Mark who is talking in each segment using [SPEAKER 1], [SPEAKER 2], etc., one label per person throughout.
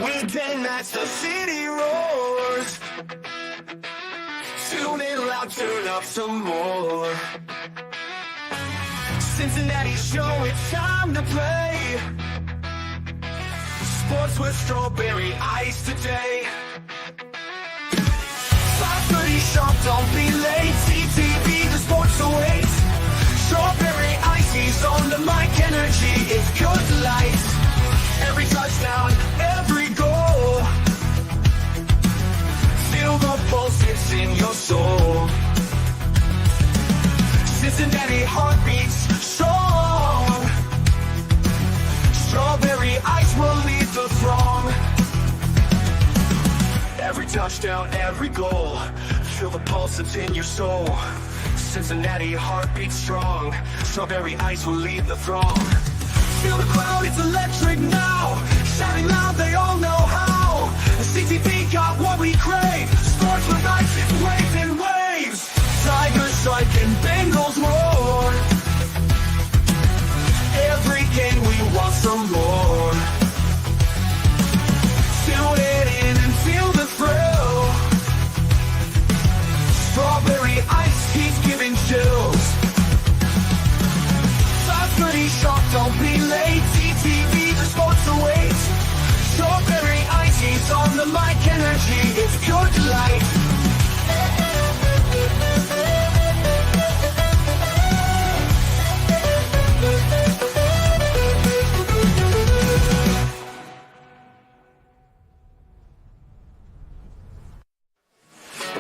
[SPEAKER 1] Weekend nights, the city roars. Tune in loud, turn up some more. Cincinnati show, it's time to play. Sports with strawberry ice today. 5:30 sharp, don't be late. CTV, the sports awaits. Strawberry ice, he's on the mic, energy is good lights. Every touchdown, every goal. Feel the pulse, it's in your soul. Cincinnati heartbeats strong. Strawberry ice will lead the throng. Every touchdown, every goal. Feel the pulse, it's in your soul. Cincinnati heartbeats strong. Strawberry ice will lead the throng. Feel the crowd, it's electric now. Shouting loud, they all know how. The CTV got what we crave. Sports with ice, it's waves and waves. Tigers strike and Bengals roar. Every game we want some more. Tune it in and feel the thrill. Strawberry ice keeps giving chills. 5:30 sharp, don't be late. CTV, the sports awaits. Strawberry ice, he's on the mic, energy, it's pure delight.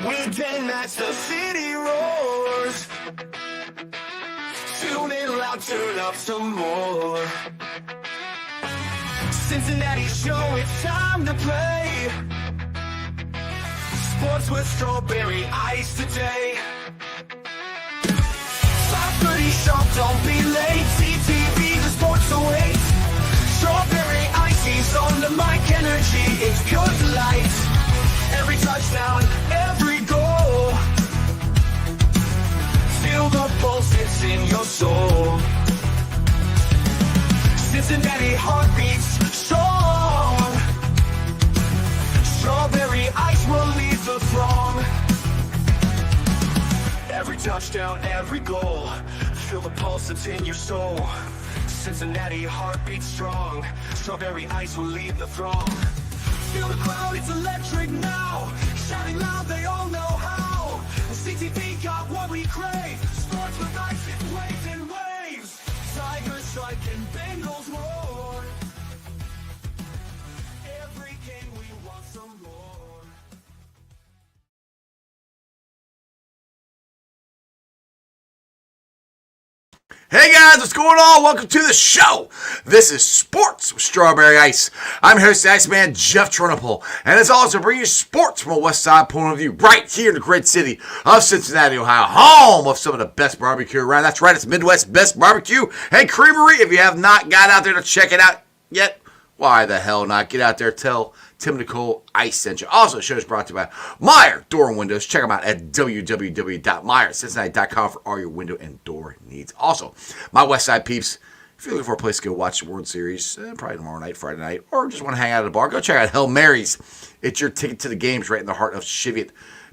[SPEAKER 1] Weekend nights, the city roars. Tune in loud, turn up some more. Cincinnati show, it's time to play. Sports with strawberry ice today. 5:30 sharp, don't be late. CTV, the sports awaits. Strawberry ice, he's on the mic, energy, it's pure delight. Every touchdown, every goal. Feel the pulse, it's in your soul. Cincinnati heartbeats strong. Strawberry ice will lead the throng. Every touchdown, every goal. Feel the pulse, it's in your soul. Cincinnati heartbeats strong. Strawberry ice will lead the throng. Feel the crowd, it's electric now. Shouting loud, they all know how. The CTV got what we crave. Sports with ice, it's waves and waves. Tigers strike and Bengals roar. Every game we want some more.
[SPEAKER 2] Hey guys, what's going on? Welcome to the show. This is Sports with Strawberry Ice. I'm your host, Iceman Jeff Trunapole, and as always, I bring you sports from a West Side point of view, right here in the great city of Cincinnati, Ohio, home of some of the best barbecue around. That's right, it's Midwest's best barbecue and creamery. If you have not got out there to check it out yet, why the hell not? Get out there, tell Tim Nicole Ice sent you. Also, the show is brought to you by Meyer Door and Windows. Check them out at www.meyercincinnati.com for all your window and door needs. Also, my West Side peeps, if you're looking for a place to go watch the World Series, probably tomorrow night, Friday night, or just want to hang out at a bar, go check out Hail Mary's. It's your ticket to the games right in the heart of Cheviot.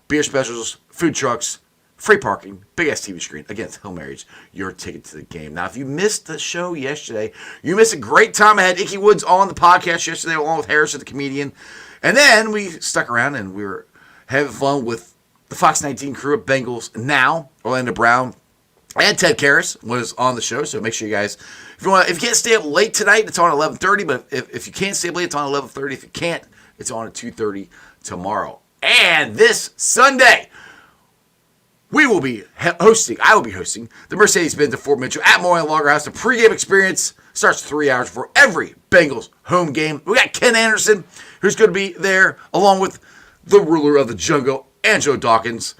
[SPEAKER 2] Beer specials, food trucks, free parking, big-ass TV screen. Again, it's Hail Mary's, your ticket to the game. Now, if you missed the show yesterday, you missed a great time. I had Icky Woods on the podcast yesterday along with Harrison, the comedian. And then we stuck around and we were having fun with the Fox 19 crew at Bengals Now, Orlando Brown, and Ted Karras was on the show. So make sure you guys, if you can't stay up late tonight, it's on 11:30. But if you can't stay up late, it's on 11:30. If you can't, it's on at 2:30 tomorrow. And this Sunday, I will be hosting the Mercedes-Benz at Fort Mitchell at Moreland Lager House. The pregame experience starts 3 hours before every Bengals home game. We got Ken Anderson, who's going to be there, along with the ruler of the jungle, Angelo Dawkins.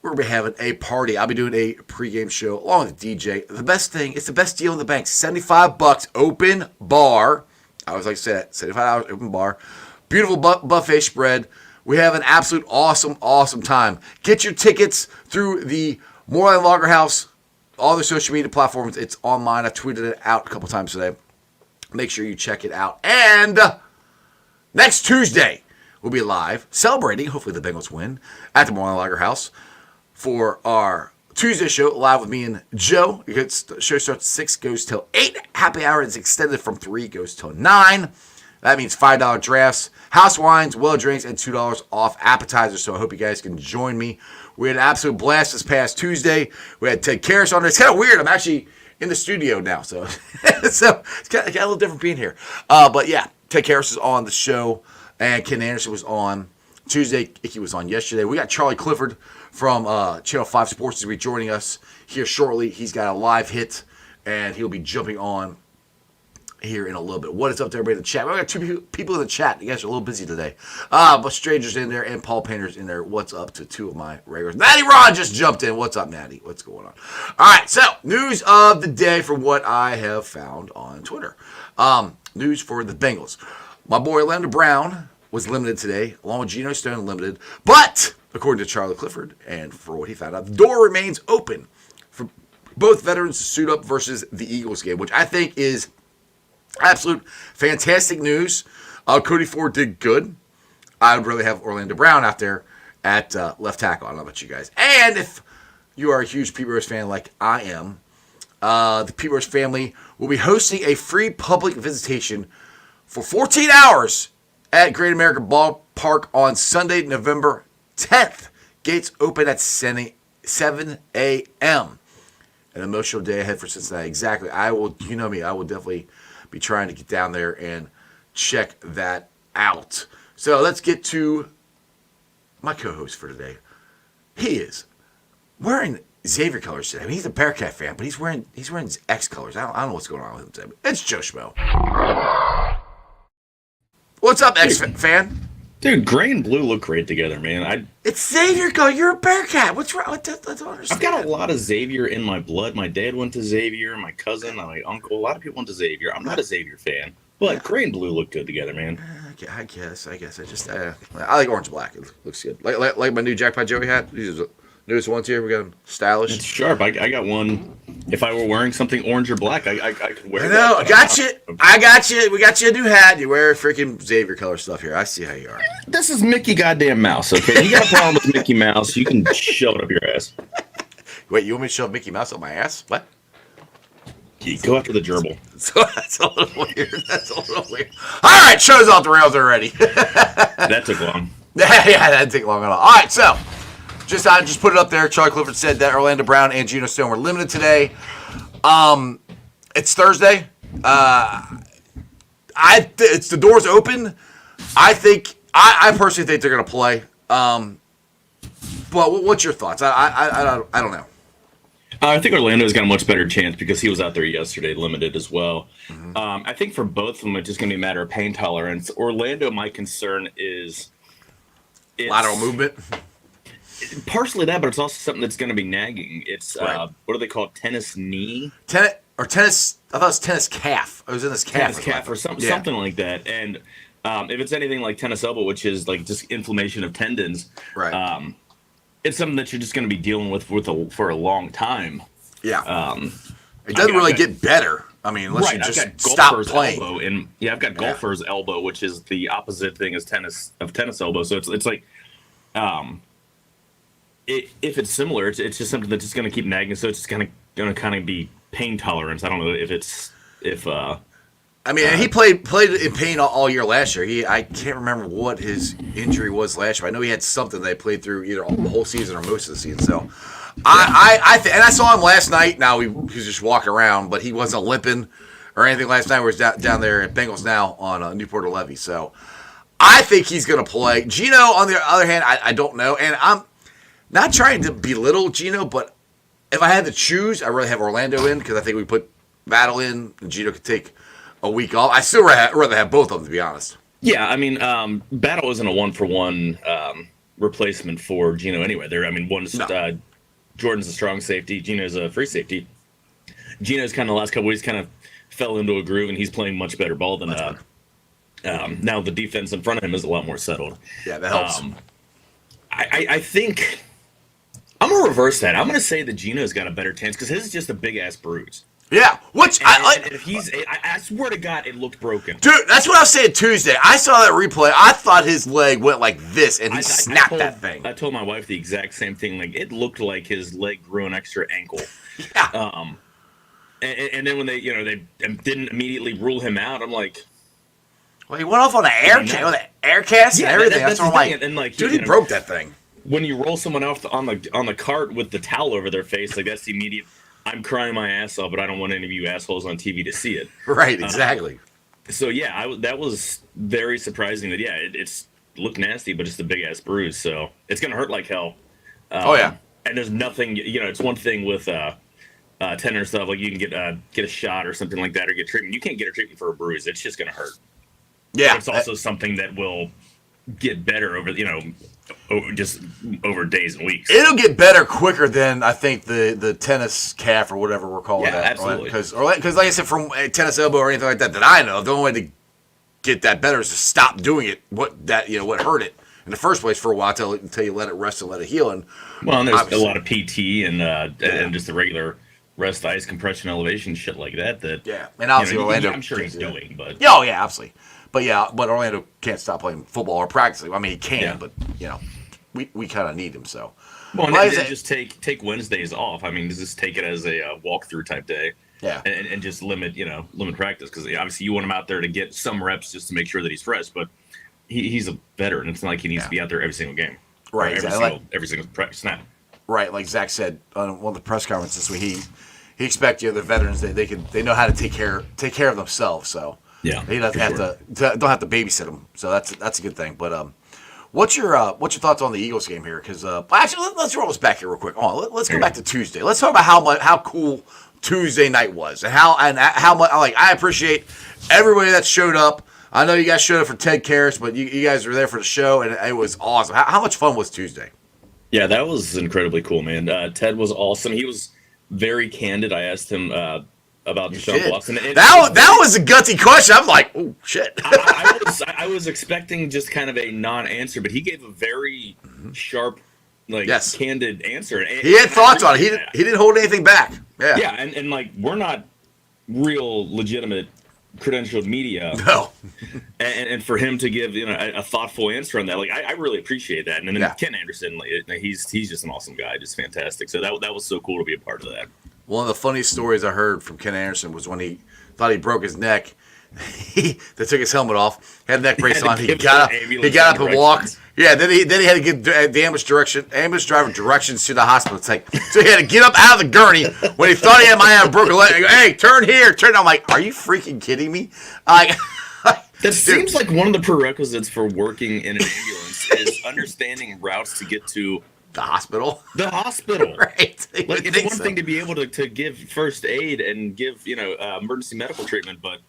[SPEAKER 2] We're going to be having a party. I'll be doing a pregame show along with the DJ. The best thing, it's the best deal in the bank. $75 open bar. I always like to say that. $75 open bar. Beautiful buffet spread. We have an absolute awesome time. Get your tickets through the Moreland Lager House, all the social media platforms. It's online. I tweeted it out a couple times today. Make sure you check it out. And Next Tuesday, we'll be live celebrating, hopefully the Bengals win, at the Moreland Lager House for our Tuesday show, live with me and Joe. The show starts at 6, goes till 8. Happy hour is extended from 3, goes till 9. That means $5 drafts, house wines, well drinks, and $2 off appetizers. So I hope you guys can join me. We had an absolute blast this past Tuesday. We had Ted Karras on there. It's kind of weird. I'm actually in the studio now, so it's got a little different being here. But yeah, Ted Karras is on the show, and Ken Anderson was on Tuesday. Icky was on yesterday. We got Charlie Clifford from Channel 5 Sports to be joining us here shortly. He's got a live hit, and he'll be jumping on here in a little bit. What is up to everybody in the chat? We got 2 people in the chat. You guys are a little busy today. But Stranger's in there and Paul Painter's in there. What's up to 2 of my regulars? Natty Ron just jumped in. What's up, Natty? What's going on? All right, so news of the day from what I have found on Twitter. News for the Bengals. My boy Orlando Brown was limited today, along with Geno Stone limited. But, according to Charlie Clifford, and for what he found out, the door remains open for both veterans to suit up versus the Eagles game, which I think is absolute fantastic news. Cody Ford did good. I would really have Orlando Brown out there at left tackle. I don't know about you guys. And if you are a huge Pete Rose fan like I am, the Pete Rose family will be hosting a free public visitation for 14 hours at Great American Ballpark on Sunday, November 10th. Gates open at 7 a.m. An emotional day ahead for Cincinnati. Exactly. I will, you know me, I will definitely be trying to get down there and check that out. So let's get to my co-host for today. He is wearing Xavier colors today. I mean, he's a Bearcat fan, but he's wearing his X colors. I don't know what's going on with him today. It's Joe Schmo. What's up, X fan?
[SPEAKER 3] Dude, gray and blue look great together, man.
[SPEAKER 2] It's Xavier color. You're a Bearcat. What's wrong? I don't understand.
[SPEAKER 3] I've got a lot of Xavier in my blood. My dad went to Xavier. My cousin, my uncle. A lot of people went to Xavier. I'm not a Xavier fan, but gray and blue look good together, man.
[SPEAKER 2] I guess. I just I like orange and black. It looks good. Like my new Jackpot Joey hat. These are the newest ones here. We got them stylish.
[SPEAKER 3] It's sharp. I got one. If I were wearing something orange or black, I could wear it.
[SPEAKER 2] I know. I got you. We got you a new hat. You wear freaking Xavier color stuff here. I see how you are.
[SPEAKER 3] This is Mickey goddamn Mouse, okay? You got a problem with Mickey Mouse, you can shove it up your ass.
[SPEAKER 2] Wait, you want me to shove Mickey Mouse up my ass? What?
[SPEAKER 3] Go after the gerbil.
[SPEAKER 2] So that's a little weird. All right, show's off the rails already.
[SPEAKER 3] That took long.
[SPEAKER 2] Yeah, that didn't take long at all. All right, so I just put it up there. Charlie Clifford said that Orlando Brown and Geno Stone were limited today. It's Thursday. It's the door's open. I personally think they're going to play. But what's your thoughts? I don't know.
[SPEAKER 3] I think Orlando's got a much better chance because he was out there yesterday, limited as well.
[SPEAKER 2] Mm-hmm.
[SPEAKER 3] I think for both of them, it's just going to be a matter of pain tolerance. Orlando, my concern is
[SPEAKER 2] lateral movement.
[SPEAKER 3] Partially that, but it's also something that's going to be nagging. It's
[SPEAKER 2] right.
[SPEAKER 3] What do they call it? Tennis knee?
[SPEAKER 2] Tennis. I thought it was tennis calf. I was in this calf.
[SPEAKER 3] Tennis calf or something like that. And if it's anything like tennis elbow, which is like just inflammation of tendons,
[SPEAKER 2] right?
[SPEAKER 3] It's something that you're just going to be dealing with for a long time.
[SPEAKER 2] Yeah. It doesn't really get better. I mean, unless you just stop playing.
[SPEAKER 3] I've got golfer's elbow, which is the opposite thing as tennis elbow. So it's like, if it's similar, it's just something that's just going to keep nagging. So it's just going to be pain tolerance. I don't know if.
[SPEAKER 2] I mean, he played in pain all year last year. I can't remember what his injury was last year. I know he had something they played through either the whole season or most of the season. So, and I saw him last night. Now he was just walking around, but he wasn't limping or anything last night. He was down there at Bengals now on Newport or Levy. So, I think he's going to play. Geno, on the other hand, I don't know, and I'm not trying to belittle Geno, but if I had to choose, I'd rather have Orlando in because I think we put Battle in, and Geno could take a week off. I still rather have both of them, to be honest.
[SPEAKER 3] Yeah, I mean, Battle isn't a one-for-one replacement for Geno anyway. Jordan's a strong safety. Geno's a free safety. Geno's kind of the last couple weeks kind of fell into a groove, and he's playing much better ball than now the defense in front of him is a lot more settled.
[SPEAKER 2] Yeah, that helps.
[SPEAKER 3] I think I'm going to reverse that. I'm going to say that Geno's got a better chance because his is just a big-ass bruise.
[SPEAKER 2] Yeah, which
[SPEAKER 3] And if I swear to God, it looked broken.
[SPEAKER 2] Dude, that's what I was saying Tuesday. I saw that replay. I thought his leg went like this, and he snapped that thing.
[SPEAKER 3] I told my wife the exact same thing. Like, it looked like his leg grew an extra ankle.
[SPEAKER 2] Yeah.
[SPEAKER 3] And then when they didn't immediately rule him out, I'm like,
[SPEAKER 2] well, he went off on an air cast and everything. That's what I'm like, dude, he broke that thing.
[SPEAKER 3] When you roll someone off on the cart with the towel over their face, like, that's the immediate. I'm crying my ass off, but I don't want any of you assholes on TV to see it.
[SPEAKER 2] Right, exactly.
[SPEAKER 3] So yeah, that was very surprising. That it's looked nasty, but it's a big ass bruise, so it's gonna hurt like hell. And there's nothing. It's one thing with tendon stuff, like you can get a shot or something like that, or get treatment. You can't get a treatment for a bruise; it's just gonna hurt.
[SPEAKER 2] Yeah,
[SPEAKER 3] but it's also something that will get better over just over days and weeks.
[SPEAKER 2] It'll get better quicker than I think the tennis calf or whatever we're calling that.
[SPEAKER 3] Absolutely.
[SPEAKER 2] Because like I said, from a tennis elbow or anything like that I know, the only way to get that better is to stop doing it. What hurt it in the first place for a while until you let it rest and let it heal. And
[SPEAKER 3] there's a lot of PT and just the regular rest, ice, compression, elevation, shit like that.
[SPEAKER 2] And obviously Orlando,
[SPEAKER 3] I'm sure he's doing, but
[SPEAKER 2] absolutely. But Orlando can't stop playing football or practicing. I mean, he can, but we kind of need him. So,
[SPEAKER 3] well, and just take Wednesdays off. I mean, just take it as a walkthrough type day.
[SPEAKER 2] Yeah,
[SPEAKER 3] and just limit practice, because obviously you want him out there to get some reps just to make sure that he's fresh. But he's a veteran. It's not like he needs to be out there every single game,
[SPEAKER 2] right?
[SPEAKER 3] Every single practice snap.
[SPEAKER 2] Right, like Zach said on one of the press conferences this week, he expects the veterans they know how to take care of themselves. So.
[SPEAKER 3] Yeah,
[SPEAKER 2] he doesn't don't have to babysit him, so that's a good thing. But what's your thoughts on the Eagles game here? Because actually, let's roll this back here real quick. Let's go back to Tuesday. Let's talk about how cool Tuesday night was, and how much I appreciate everybody that showed up. I know you guys showed up for Ted Karras, but you guys were there for the show, and it was awesome. How much fun was Tuesday?
[SPEAKER 3] Yeah, that was incredibly cool, man. Ted was awesome. He was very candid. I asked him about Deshaun Watson.
[SPEAKER 2] That was a gutsy question. I'm like, oh shit.
[SPEAKER 3] I was expecting just kind of a non-answer, but he gave a very sharp, candid answer.
[SPEAKER 2] He had thoughts on it. He didn't hold anything back. Yeah.
[SPEAKER 3] Yeah, and we're not real legitimate credentialed media.
[SPEAKER 2] No.
[SPEAKER 3] and for him to give a thoughtful answer on that, I really appreciate that. And then Ken Anderson, he's just an awesome guy, just fantastic. So that was so cool to be a part of that.
[SPEAKER 2] One of the funniest stories I heard from Ken Anderson was when he thought he broke his neck. They took his helmet off, had a neck brace on. He got up and walked. Yeah, then he had to give the ambulance driver directions to the hospital. It's like, so he had to get up out of the gurney when he thought he might have a broken leg. And go, hey, turn here, turn. I'm like, are you freaking kidding me?
[SPEAKER 3] That seems like one of the prerequisites for working in an ambulance is understanding routes to get to
[SPEAKER 2] the hospital.
[SPEAKER 3] Right. It's one thing to be able to give first aid and give emergency medical treatment, but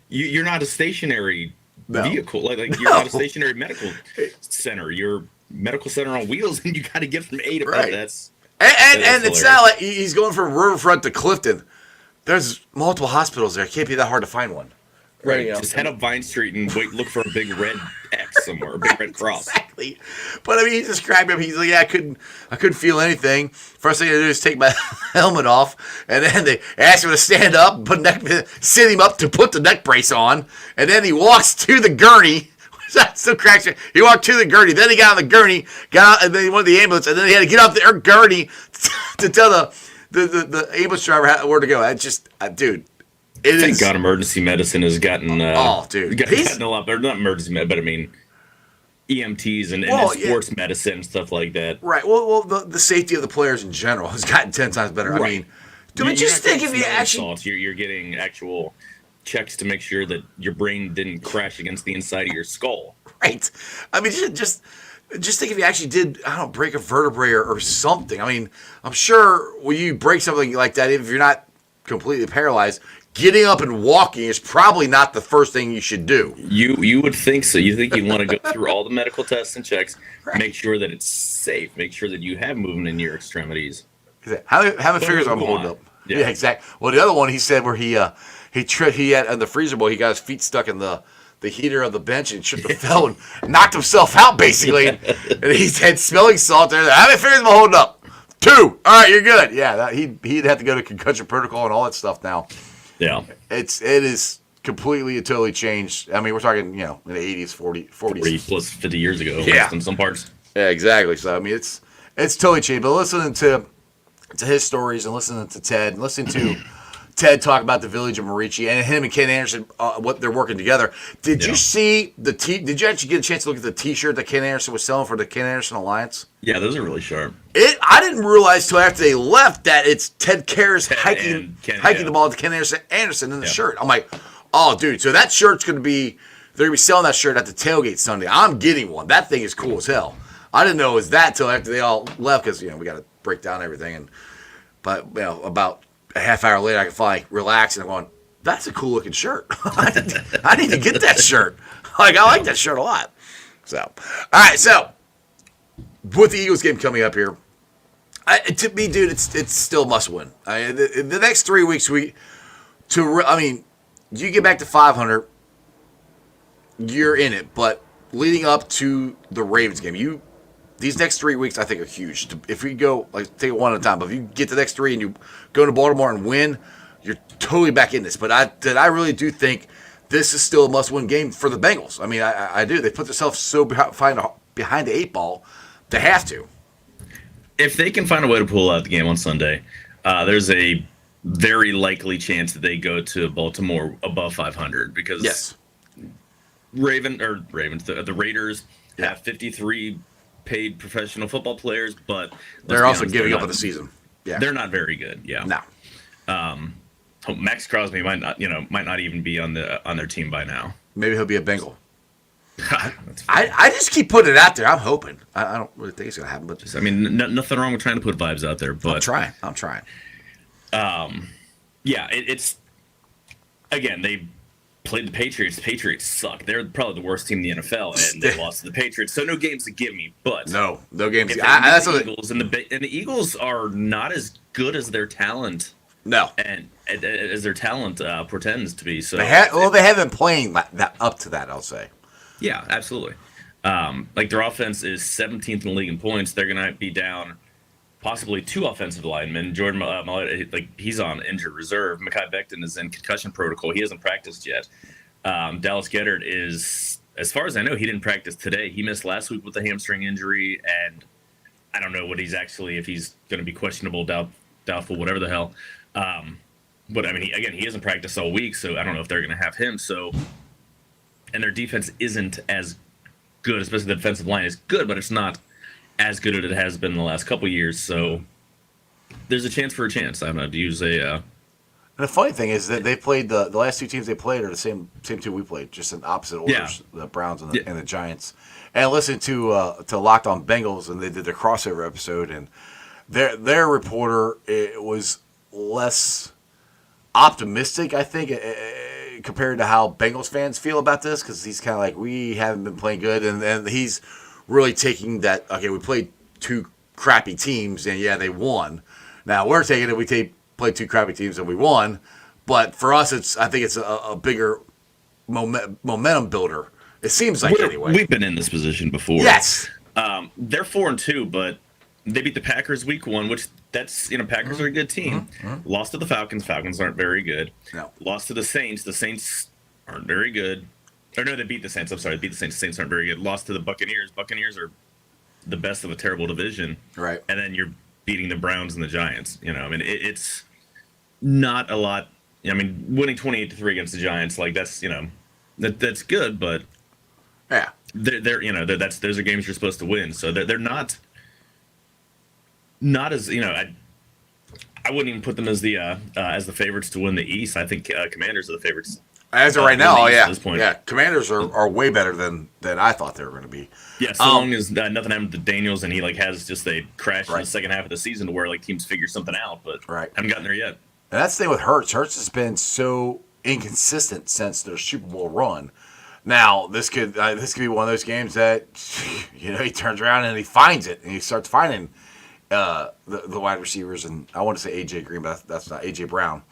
[SPEAKER 3] you're not a stationary vehicle. Like you're not a stationary medical center. You're a medical center on wheels, and you got to get from A to B. That's
[SPEAKER 2] and it's not like he's going from Riverfront to Clifton. There's multiple hospitals there. It can't be that hard to find one.
[SPEAKER 3] Right. Just head up Vine Street and look for a big red X somewhere, a big red cross.
[SPEAKER 2] Exactly. But I mean, he described him. He's like, I couldn't feel anything. First thing I do is take my helmet off, and then they ask him to stand up, sit him up to put the neck brace on, and then he walks to the gurney. That still cracks me. He walked to the gurney, then he got on the gurney, got out, and then he went to the ambulance, and then he had to get off the gurney to tell the ambulance driver where to go. I just, dude.
[SPEAKER 3] Thank God emergency medicine has gotten gotten a lot better. Not emergency medicine, but I mean EMTs and sports medicine and stuff like that.
[SPEAKER 2] Right. Well, the safety of the players in general has gotten 10 times better. Right. I mean, just think if you actually
[SPEAKER 3] you're getting actual checks to make sure that your brain didn't crash against the inside of your skull.
[SPEAKER 2] Right. I mean, just think if you actually did, break a vertebrae or something. I mean, I'm sure when you break something like that, even if you're not completely paralyzed, getting up and walking is probably not the first thing you should do.
[SPEAKER 3] You would think so. You think you want to go through all the medical tests and checks, make sure that it's safe, make sure that you have movement in your extremities.
[SPEAKER 2] How many fingers I'm holding up? Yeah, exactly. Well, the other one he said where he had in the freezer bowl, he got his feet stuck in the heater of the bench and tripped and fell and knocked himself out basically. And he had smelling salt there. How many fingers am I holding up? 2. All right, you're good. Yeah, he'd have to go to concussion protocol and all that stuff now.
[SPEAKER 3] Yeah.
[SPEAKER 2] It is completely and totally changed. I mean, we're talking, in the 80s, 40s.
[SPEAKER 3] 40 plus 50 years ago.
[SPEAKER 2] Yeah.
[SPEAKER 3] In some parts.
[SPEAKER 2] Yeah, exactly. So, I mean, it's totally changed. But listening to his stories and listening to Ted and listening to Ted talk about the village of Marici and him and Ken Anderson, what they're working together. Did you see did you actually get a chance to look at the T-shirt that Ken Anderson was selling for the Ken Anderson Alliance?
[SPEAKER 3] Yeah, those are really sharp.
[SPEAKER 2] I didn't realize till after they left that it's Ted Karras hiking the ball to Ken Anderson in the shirt. I'm like, oh, dude, so that shirt's going to be, they're going to be selling that shirt at the tailgate Sunday. I'm getting one. That thing is cool as hell. I didn't know it was that till after they all left because, we got to break down everything. But about a half hour later, I can finally relax, and I'm going, that's a cool looking shirt. I need to get that shirt. I like that shirt a lot. So, all right. So, with the Eagles game coming up here, to me, dude, it's still a must win. The next 3 weeks, you get back to 500, you're in it. But leading up to the Ravens game, these next 3 weeks, I think, are huge. If we go, take it one at a time, but if you get the next 3 and you go to Baltimore and win, you're totally back in this. But I really do think this is still a must-win game for the Bengals. I mean, I do. They put themselves so behind the 8 ball, they have to.
[SPEAKER 3] If they can find a way to pull out the game on Sunday, there's a very likely chance that they go to Baltimore above 500 because the Raiders have 53 paid professional football players, but
[SPEAKER 2] they're also giving up on the season. Yeah,
[SPEAKER 3] they're not very good. Yeah,
[SPEAKER 2] no.
[SPEAKER 3] Max Crosby might not even be on their team by now.
[SPEAKER 2] Maybe he'll be a Bengal. I just keep putting it out there. I'm hoping. I don't really think it's gonna happen, but
[SPEAKER 3] nothing wrong with trying to put vibes out there. But
[SPEAKER 2] I'm trying.
[SPEAKER 3] It's again they played the Patriots. The Patriots suck. They're probably the worst team in the NFL, and they lost to the Patriots. So no games to give me. But
[SPEAKER 2] no games.
[SPEAKER 3] That's the Eagles, and the Eagles are not as good as their talent.
[SPEAKER 2] No,
[SPEAKER 3] and as their talent pretends to be. So
[SPEAKER 2] they haven't playing that up to that. I'll say.
[SPEAKER 3] Yeah, absolutely. Their offense is 17th in the league in points. They're going to be down possibly 2 offensive linemen. Jordan Mallet, he's on injured reserve. Mekhi Becton is in concussion protocol. He hasn't practiced yet. Dallas Goedert is, as far as I know, he didn't practice today. He missed last week with a hamstring injury, and I don't know if he's going to be questionable, doubtful, whatever the hell. But he hasn't practiced all week, so I don't know if they're going to have him. So, and their defense isn't as good, especially the defensive line is good, but it's not as good as it has been in the last couple of years. So there's a chance for a chance. I'm going to use a.
[SPEAKER 2] And the funny thing is that they played the last 2 teams they played are the same 2 we played, just in opposite orders. Yeah. The Browns and the Giants. And listen to Locked On Bengals, and they did their crossover episode, and their reporter was less optimistic, I think, compared to how Bengals fans feel about this, because he's kind of like, we haven't been playing good, and he's really taking that, okay, we played 2 crappy teams, and yeah, they won. Now, we're taking it, we played 2 crappy teams and we won, but for us, I think it's a bigger momentum builder. It seems like, anyway.
[SPEAKER 3] We've been in this position before.
[SPEAKER 2] Yes.
[SPEAKER 3] They're 4-2, but they beat the Packers week 1, which Packers are a good team. Mm-hmm. Lost to the Falcons. Falcons aren't very good.
[SPEAKER 2] No.
[SPEAKER 3] Lost to the Saints. The Saints aren't very good. Or no, they beat the Saints. I'm sorry, they beat the Saints. The Saints aren't very good. Lost to the Buccaneers. Buccaneers are the best of a terrible division.
[SPEAKER 2] Right.
[SPEAKER 3] And then you're beating the Browns and the Giants. It's not a lot. Winning 28-3 against the Giants, that's good, but
[SPEAKER 2] yeah,
[SPEAKER 3] those are games you're supposed to win. So they're not as I wouldn't even put them as the favorites to win the East. I think Commanders are the favorites.
[SPEAKER 2] As of right now, yeah. At this point. Yeah, Commanders are way better than I thought they were going to be.
[SPEAKER 3] Yeah, so long as nothing happened to Daniels and he has just a crash in the second half of the season to where teams figure something out, but haven't gotten there yet.
[SPEAKER 2] And that's the thing with Hurts. Hurts has been so inconsistent since their Super Bowl run. Now this could be one of those games that he turns around and he finds it and he starts finding the wide receivers, and I want to say AJ Green, but that's not AJ Brown,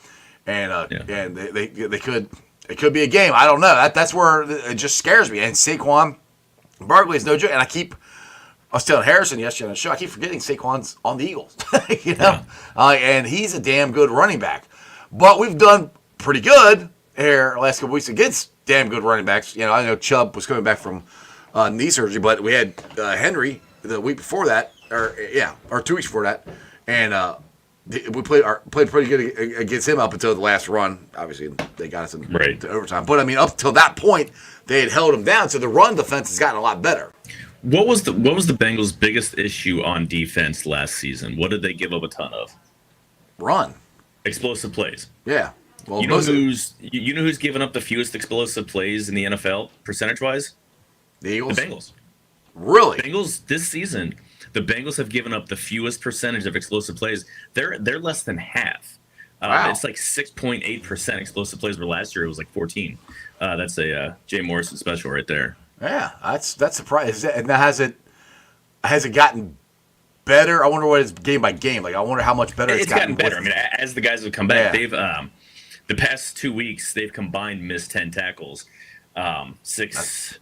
[SPEAKER 2] and and they could. It could be a game. I don't know. That's where it just scares me. And Saquon Barkley is no joke. And I keep I was telling Harrison yesterday on the show, I keep forgetting Saquon's on the Eagles, you know, and he's a damn good running back. But we've done pretty good here last couple weeks against damn good running backs. You know, I know Chubb was coming back from knee surgery, but we had Henry the week before that, or 2 weeks before that, and we played pretty good against him up until the last run. Obviously, they got us into overtime. But I mean, up till that point, they had held him down. So the run defense has gotten a lot better.
[SPEAKER 3] What was the Bengals' biggest issue on defense last season? What did they give up a ton of?
[SPEAKER 2] Run.
[SPEAKER 3] Explosive plays.
[SPEAKER 2] Yeah. Well,
[SPEAKER 3] you know who's given up the fewest explosive plays in the NFL percentage wise?
[SPEAKER 2] The Eagles.
[SPEAKER 3] The Bengals.
[SPEAKER 2] Really?
[SPEAKER 3] Bengals this season. The Bengals have given up the fewest percentage of explosive plays. They're less than half.
[SPEAKER 2] Wow.
[SPEAKER 3] It's like 6.8% explosive plays, where last year it was like 14. That's a Jay Morrison special right there.
[SPEAKER 2] Yeah, that's surprising. And now has it gotten better? I wonder what it's game by game. Like, I wonder how much better
[SPEAKER 3] it's gotten better.
[SPEAKER 2] With,
[SPEAKER 3] I mean, as the guys have come back,
[SPEAKER 2] yeah.
[SPEAKER 3] they've the past 2 weeks they've combined missed 10 tackles. 6.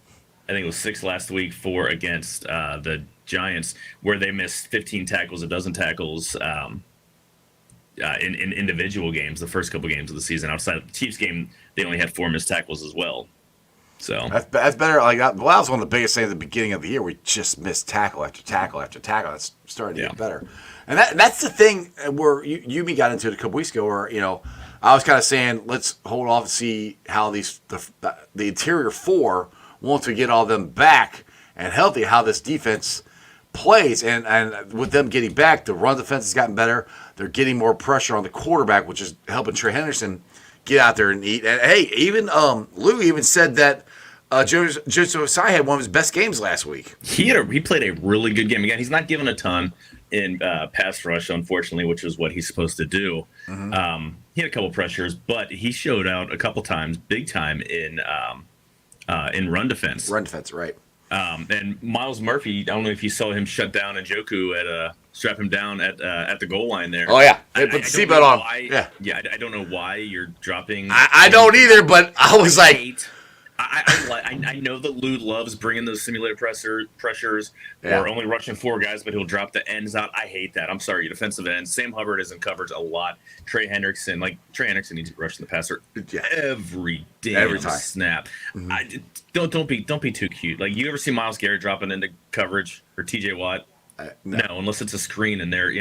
[SPEAKER 3] I think it was 6 last week, 4 against the Giants, where they missed 15 tackles, a dozen tackles in individual games. The first couple games of the season, outside of the Chiefs game, they only had 4 missed tackles as well. So
[SPEAKER 2] that's better. Like that was one of the biggest things at the beginning of the year. We just missed tackle after tackle after tackle. That's starting to get better, and that's the thing where you got into it a couple weeks ago. Where I was kind of saying, let's hold off and see how the interior 4, once we get all of them back and healthy, how this defense plays, and with them getting back, the run defense has gotten better. They're getting more pressure on the quarterback, which is helping Trey Henderson get out there and eat. And hey, even Lou even said that Joseph Osai had one of his best games last week.
[SPEAKER 3] He played a really good game. Again, he's not given a ton in pass rush, unfortunately, which is what he's supposed to do. Mm-hmm. He had a couple pressures, but he showed out a couple times, big time in run defense.
[SPEAKER 2] Run defense, right?
[SPEAKER 3] And Miles Murphy, I don't know if you saw him shut down Njoku strap him down at the goal line there.
[SPEAKER 2] Oh yeah, they put the seatbelt on.
[SPEAKER 3] I don't know why you're dropping.
[SPEAKER 2] I don't either, but I was like,
[SPEAKER 3] I know that Lou loves bringing those simulated pressures or only rushing 4 guys, but he'll drop the ends out. I hate that. I'm sorry, defensive ends. Sam Hubbard is in coverage a lot. Trey Hendrickson needs to rush the passer every time snap. Mm-hmm. Don't be too cute. Like, you ever see Myles Garrett dropping into coverage or TJ Watt? No, unless it's a screen and they're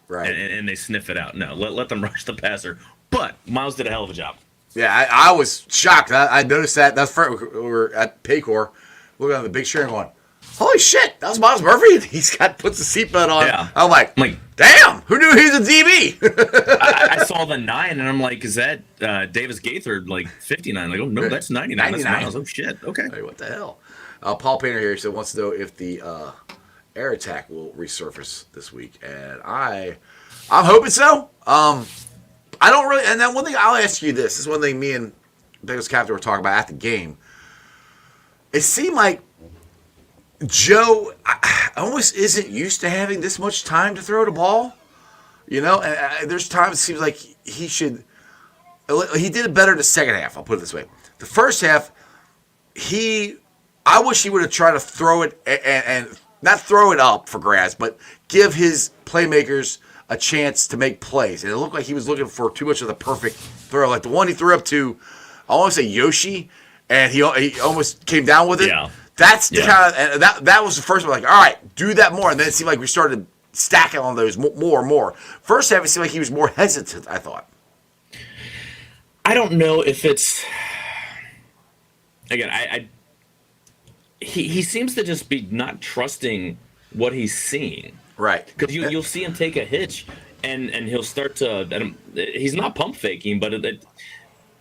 [SPEAKER 3] right, and they sniff it out. No, let them rush the passer. But Myles did a hell of a job.
[SPEAKER 2] Yeah, I was shocked. I noticed that. That's we were at Paycor, looking at the big screen, going, "Holy shit, that was Miles Murphy!" He's puts the seatbelt on. Yeah. I'm like, damn, who knew he's a DB?
[SPEAKER 3] I saw the 9, and I'm like, is that Davis Gaither, like 59? Like, oh no, that's 99. That's Miles. Oh shit. Okay.
[SPEAKER 2] Hey, what the hell? Paul Painter here wants to know if the air attack will resurface this week, and I'm hoping so. I don't really, and then one thing I'll ask you this is one thing me and Bengals captain were talking about at the game. It seemed like Joe almost isn't used to having this much time to throw the ball. And there's times it seems like he did it better in the second half. I'll put it this way: the first half, I wish he would have tried to throw it and not throw it up for grabs, but give his playmakers a chance to make plays. And it looked like he was looking for too much of the perfect throw. Like the one he threw up to, I want to say Yoshi, and he almost came down with it. Yeah. That's the kind of, and that was the first one. Like, all right, do that more. And then it seemed like we started stacking on those more and more. First half, it seemed like he was more hesitant, I thought.
[SPEAKER 3] I don't know if it's, again, he seems to just be not trusting what he's seeing.
[SPEAKER 2] Right.
[SPEAKER 3] Because you'll see him take a hitch, and he'll start to. He's not pump faking, but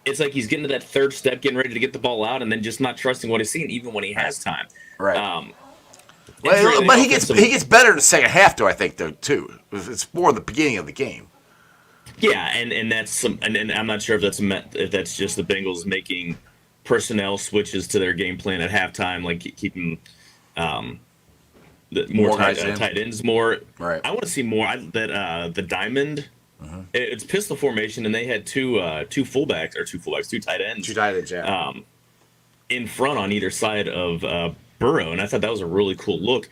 [SPEAKER 3] it's like he's getting to that third step, getting ready to get the ball out, and then just not trusting what he's seeing, even when he has time.
[SPEAKER 2] Right. But he gets better in the second half, though. I think, though, too. It's more the beginning of the game.
[SPEAKER 3] Yeah, and that's and I'm not sure if that's just the Bengals making personnel switches to their game plan at halftime, like keeping. More tight ends, more. Right. I want to see more that the diamond. Uh-huh. It's pistol formation, and they had two tight ends. Two tight ends, yeah. In front on either side of Burrow, and I thought that was a really cool look.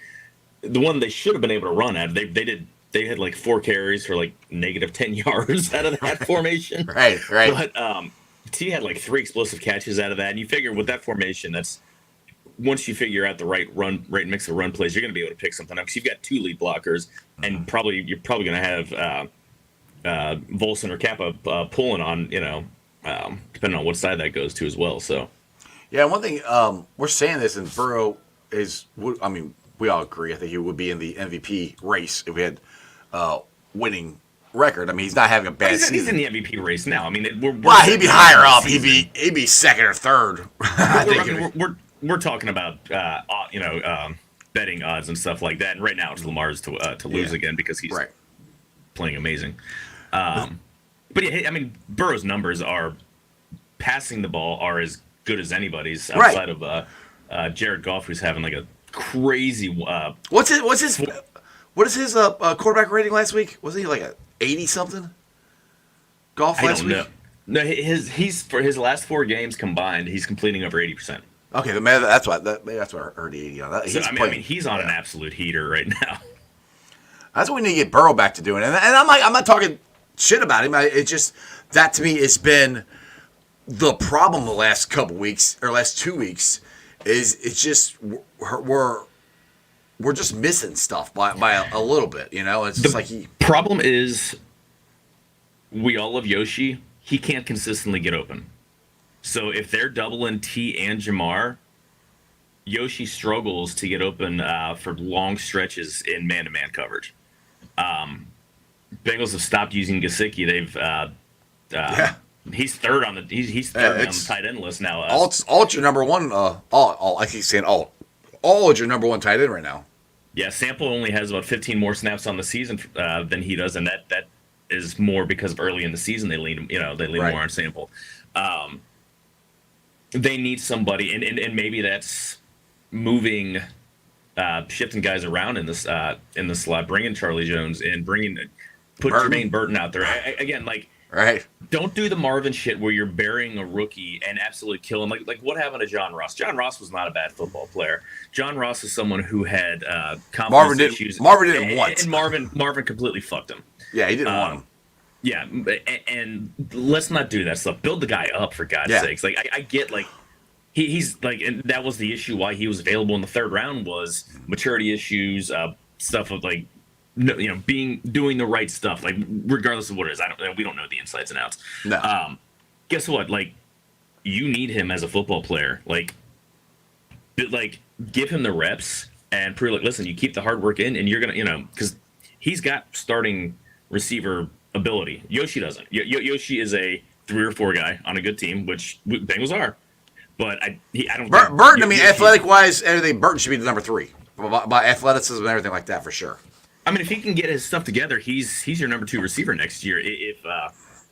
[SPEAKER 3] the one they should have been able to run at. They had like 4 carries for like negative 10 yards out of that formation.
[SPEAKER 2] Right.
[SPEAKER 3] But T had like 3 explosive catches out of that, and you figure with that formation, that's once you figure out the right mix of run plays, you're going to be able to pick something up because you've got 2 lead blockers, and you're probably going to have Volson or Kappa pulling on, depending on what side that goes to as well. So,
[SPEAKER 2] yeah, one thing we're saying this, and Burrow is, I mean, we all agree. I think he would be in the MVP race if we had winning record. I mean, he's not having a bad season.
[SPEAKER 3] He's in the MVP race now. I mean,
[SPEAKER 2] he'd be higher up. He'd be second or third.
[SPEAKER 3] We're talking about betting odds and stuff like that. And right now, it's Lamar's to lose again because he's playing amazing. But yeah, I mean, Burrow's numbers are passing the ball are as good as anybody's outside of Jared Goff, who's having like a crazy.
[SPEAKER 2] What is his quarterback rating last week? Wasn't he like a 80 something? Goff last week?
[SPEAKER 3] No, he's for his last 4 games combined, he's completing over 80%.
[SPEAKER 2] Okay, that's what I heard the 80 on that.
[SPEAKER 3] He's on an absolute heater right now.
[SPEAKER 2] That's what we need to get Burrow back to doing. And I'm not talking shit about him. It's just that to me has been the problem the last couple weeks or last 2 weeks is it's just we're just missing stuff by a little bit. It's just like
[SPEAKER 3] problem is we all love Yoshi. He can't consistently get open. So if they're doubling T and Jamar, Yoshi struggles to get open for long stretches in man-to-man coverage. Bengals have stopped using Gesicki. They've he's third on the tight end list now.
[SPEAKER 2] Alt's your number one. I keep saying Alt. Alt is your number one tight end right now.
[SPEAKER 3] Yeah, Sample only has about 15 more snaps on the season than he does, and that is more because of early in the season they lean more on Sample. They need somebody, and maybe that's moving, shifting guys around in the slot, bringing Charlie Jones in, put Jermaine Burton out there again. Don't do the Marvin shit where you're burying a rookie and absolutely kill him. Like what happened to John Ross? John Ross was not a bad football player. John Ross is someone who had confidence issues.
[SPEAKER 2] Marvin didn't want,
[SPEAKER 3] and Marvin completely fucked him.
[SPEAKER 2] Yeah, he didn't want him.
[SPEAKER 3] Yeah, and let's not do that stuff. Build the guy up for God's sakes. Like I get he's like, and that was the issue why he was available in the 3rd round was maturity issues, stuff of doing the right stuff. Like regardless of what it is, we don't know the insides and outs.
[SPEAKER 2] No.
[SPEAKER 3] Guess what? Like you need him as a football player. Give him the reps and prove listen, you keep the hard work in, and you're gonna because he's got starting receiver ability. Yoshi doesn't. Yoshi is a 3 or 4 guy on a good team, which Bengals are. But I don't.
[SPEAKER 2] Burton, athletic wise, everything. Burton should be the number 3 by athleticism and everything like that for sure.
[SPEAKER 3] I mean, if he can get his stuff together, he's your number 2 receiver next year. If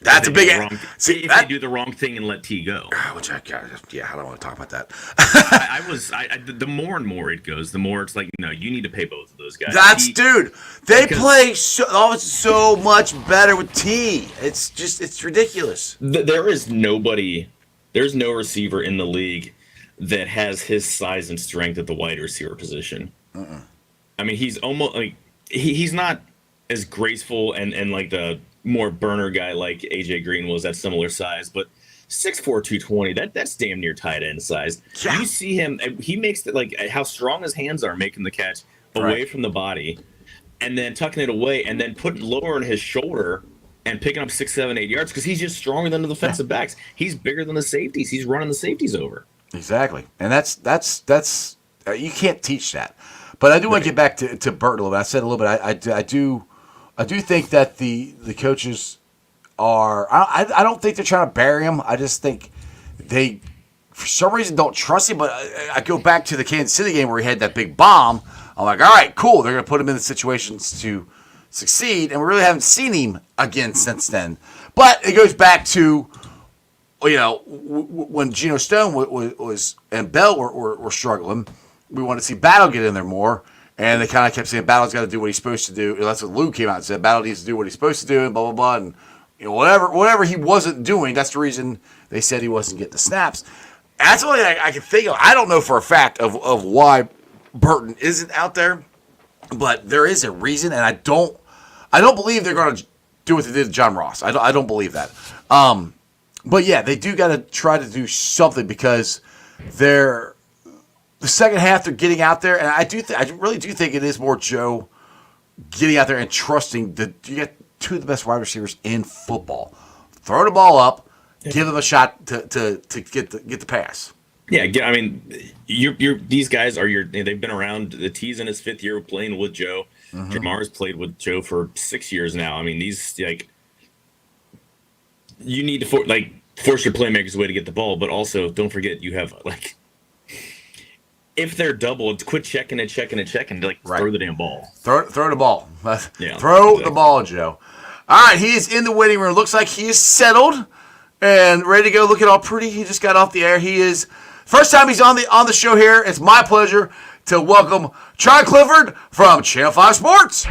[SPEAKER 3] they do the wrong thing and let T go.
[SPEAKER 2] Which I don't want to talk about that.
[SPEAKER 3] The more and more it goes, the more it's like, no, you need to pay both of those guys.
[SPEAKER 2] They play so much better with T. It's ridiculous.
[SPEAKER 3] There's no receiver in the league that has his size and strength at the wide receiver position. I mean, he's almost like he's not as graceful and like the more burner guy like AJ Green was at similar size, but 6'4", 220, that's damn near tight end size. Yeah. You see him, he makes how strong his hands are making the catch away from the body and then tucking it away and then lowering his shoulder and picking up 6, 7, 8 yards because he's just stronger than the defensive backs. He's bigger than the safeties. He's running the safeties over.
[SPEAKER 2] Exactly. And that's you can't teach that. But I do want to get back to Burton a little bit. I said a little bit. I do think that the coaches are. I don't think they're trying to bury him. I just think they, for some reason, don't trust him. But I go back to the Kansas City game where he had that big bomb. I'm like, all right, cool. They're going to put him in the situations to succeed, and we really haven't seen him again since then. But it goes back to, when Geno Stone was and Bell were struggling. We want to see Battle get in there more. And they kind of kept saying Battle's got to do what he's supposed to do. That's what Lou came out and said. Battle needs to do what he's supposed to do, and blah, blah, blah. And whatever he wasn't doing, that's the reason they said he wasn't getting the snaps. That's the only thing I can think of. I don't know for a fact of why Burton isn't out there. But there is a reason, and I don't believe they're going to do what they did to John Ross. I don't believe that. But yeah, they do got to try to do something because the second half they're getting out there, and I really do think it is more Joe getting out there and trusting that you get two of the best wide receivers in football. Throw the ball up, give them a shot to get the pass.
[SPEAKER 3] Yeah, I mean, these guys they've been around. The T's in his 5th year playing with Joe. Mm-hmm. Jamar's played with Joe for 6 years now. I mean, these you need to force your playmakers away to get the ball, but also don't forget you have if they're doubled, quit checking, right. Throw the damn ball.
[SPEAKER 2] Throw the ball.
[SPEAKER 3] Yeah,
[SPEAKER 2] throw the ball, Joe. All right, he is in the waiting room. Looks like he is settled and ready to go. Looking all pretty. He just got off the air. He is first time he's on the show here. It's my pleasure to welcome Charlie Clifford from Channel 5 Sports.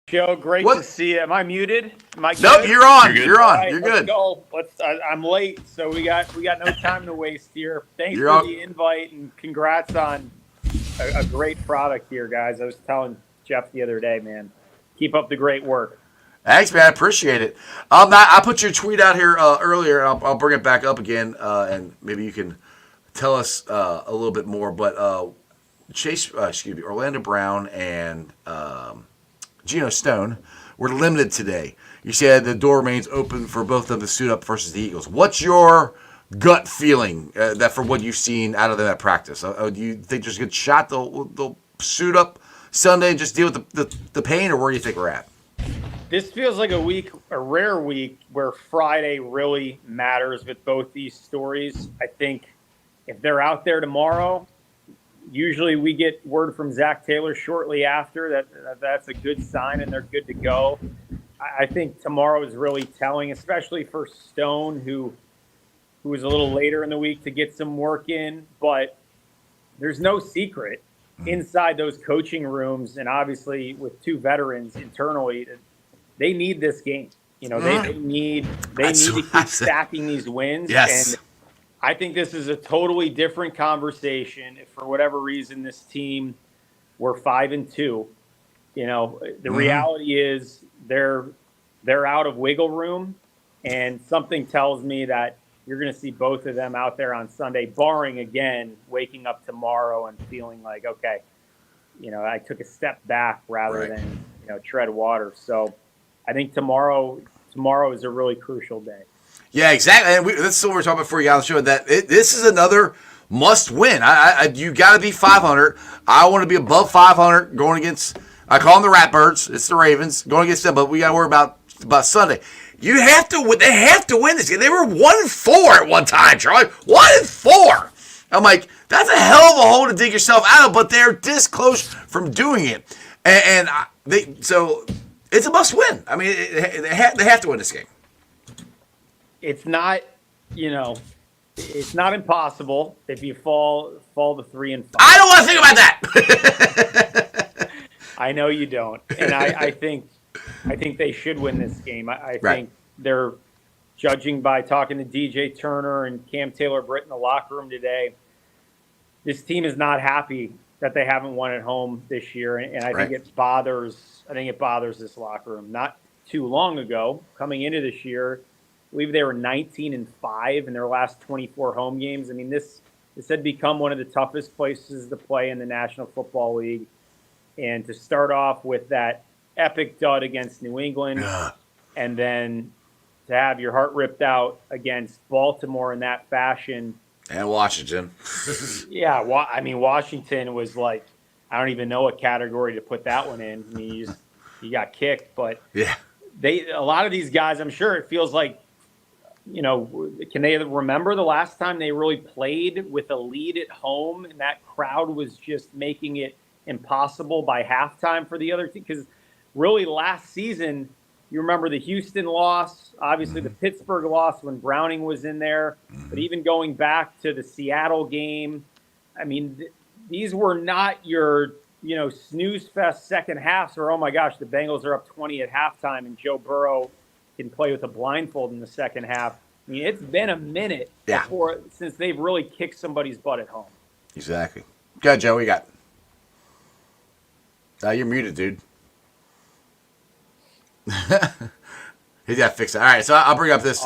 [SPEAKER 4] Joe, great to see you. Am I muted?
[SPEAKER 2] Nope, you're on. You're on.
[SPEAKER 4] Right,
[SPEAKER 2] you're good.
[SPEAKER 4] Let's go. I'm late, so we got no time to waste here. Thanks for the invite and congrats on a great product here, guys. I was telling Jeff the other day, man. Keep up the great work.
[SPEAKER 2] Thanks, man. I appreciate it. I put your tweet out here earlier. I'll bring it back up again, and maybe you can tell us a little bit more. But Orlando Brown and Geno Stone were limited today. You said the door remains open for both of them to suit up versus the Eagles. What's your gut feeling that for what you've seen out of them at practice? Do you think there's a good shot they'll suit up Sunday and just deal with the pain, or where do you think we're at?
[SPEAKER 4] This feels like a rare week where Friday really matters with both these stories. I think if they're out there tomorrow, usually we get word from Zach Taylor shortly after that's a good sign and they're good to go. I think tomorrow is really telling, especially for Stone, who was a little later in the week to get some work in. But there's no secret inside those coaching rooms, and obviously with two veterans internally, they need this game. They need to keep stacking these wins.
[SPEAKER 2] Yes.
[SPEAKER 4] And I think this is a totally different conversation if for whatever reason this team were 5-2. The reality is they're out of wiggle room, and something tells me that you're going to see both of them out there on Sunday, barring, again, waking up tomorrow and feeling like, okay, I took a step back rather than, tread water. So I think tomorrow is a really crucial day.
[SPEAKER 2] Yeah, exactly. And that's what we were talking about before you got on the show, that this is another must win. You got to be 500. I want to be above 500 going against, I call them the Ratbirds. It's the Ravens going against them, but we got to worry about Sunday. You have to win. They have to win this game. They were 1-4 at one time, Charlie. 1-4. I'm like, that's a hell of a hole to dig yourself out of, but they're this close from doing it. So it's a must win. I mean, they have to win this game.
[SPEAKER 4] It's not, it's not impossible if you fall to 3-5.
[SPEAKER 2] I don't want to think about that.
[SPEAKER 4] I know you don't, and I think they should win this game. I think they're judging by talking to DJ Turner and Cam Taylor-Britt in the locker room today. This team is not happy that they haven't won at home this year, and I think it bothers. I think it bothers this locker room. Not too long ago, coming into this year, I believe they were 19-5 in their last 24 home games. I mean, this had become one of the toughest places to play in the National Football League, and to start off with that epic dud against New England, and then to have your heart ripped out against Baltimore in that fashion.
[SPEAKER 2] And Washington.
[SPEAKER 4] Yeah, I mean, Washington was like, I don't even know what category to put that one in. I mean, you got kicked, but
[SPEAKER 2] yeah,
[SPEAKER 4] a lot of these guys, I'm sure it feels like, can they remember the last time they really played with a lead at home and that crowd was just making it impossible by halftime for the other team? Because really last season, you remember the Houston loss, obviously the Pittsburgh loss when Browning was in there, but even going back to the Seattle game, I mean, these were not your, snooze fest second halves where, oh my gosh, the Bengals are up 20 at halftime and Joe Burrow can play with a blindfold in the second half. I mean, it's been a minute since they've really kicked somebody's butt at home.
[SPEAKER 2] Exactly. Good, Joe. We got. You're muted, dude. He's got to fix it. All right, so I'll bring up this.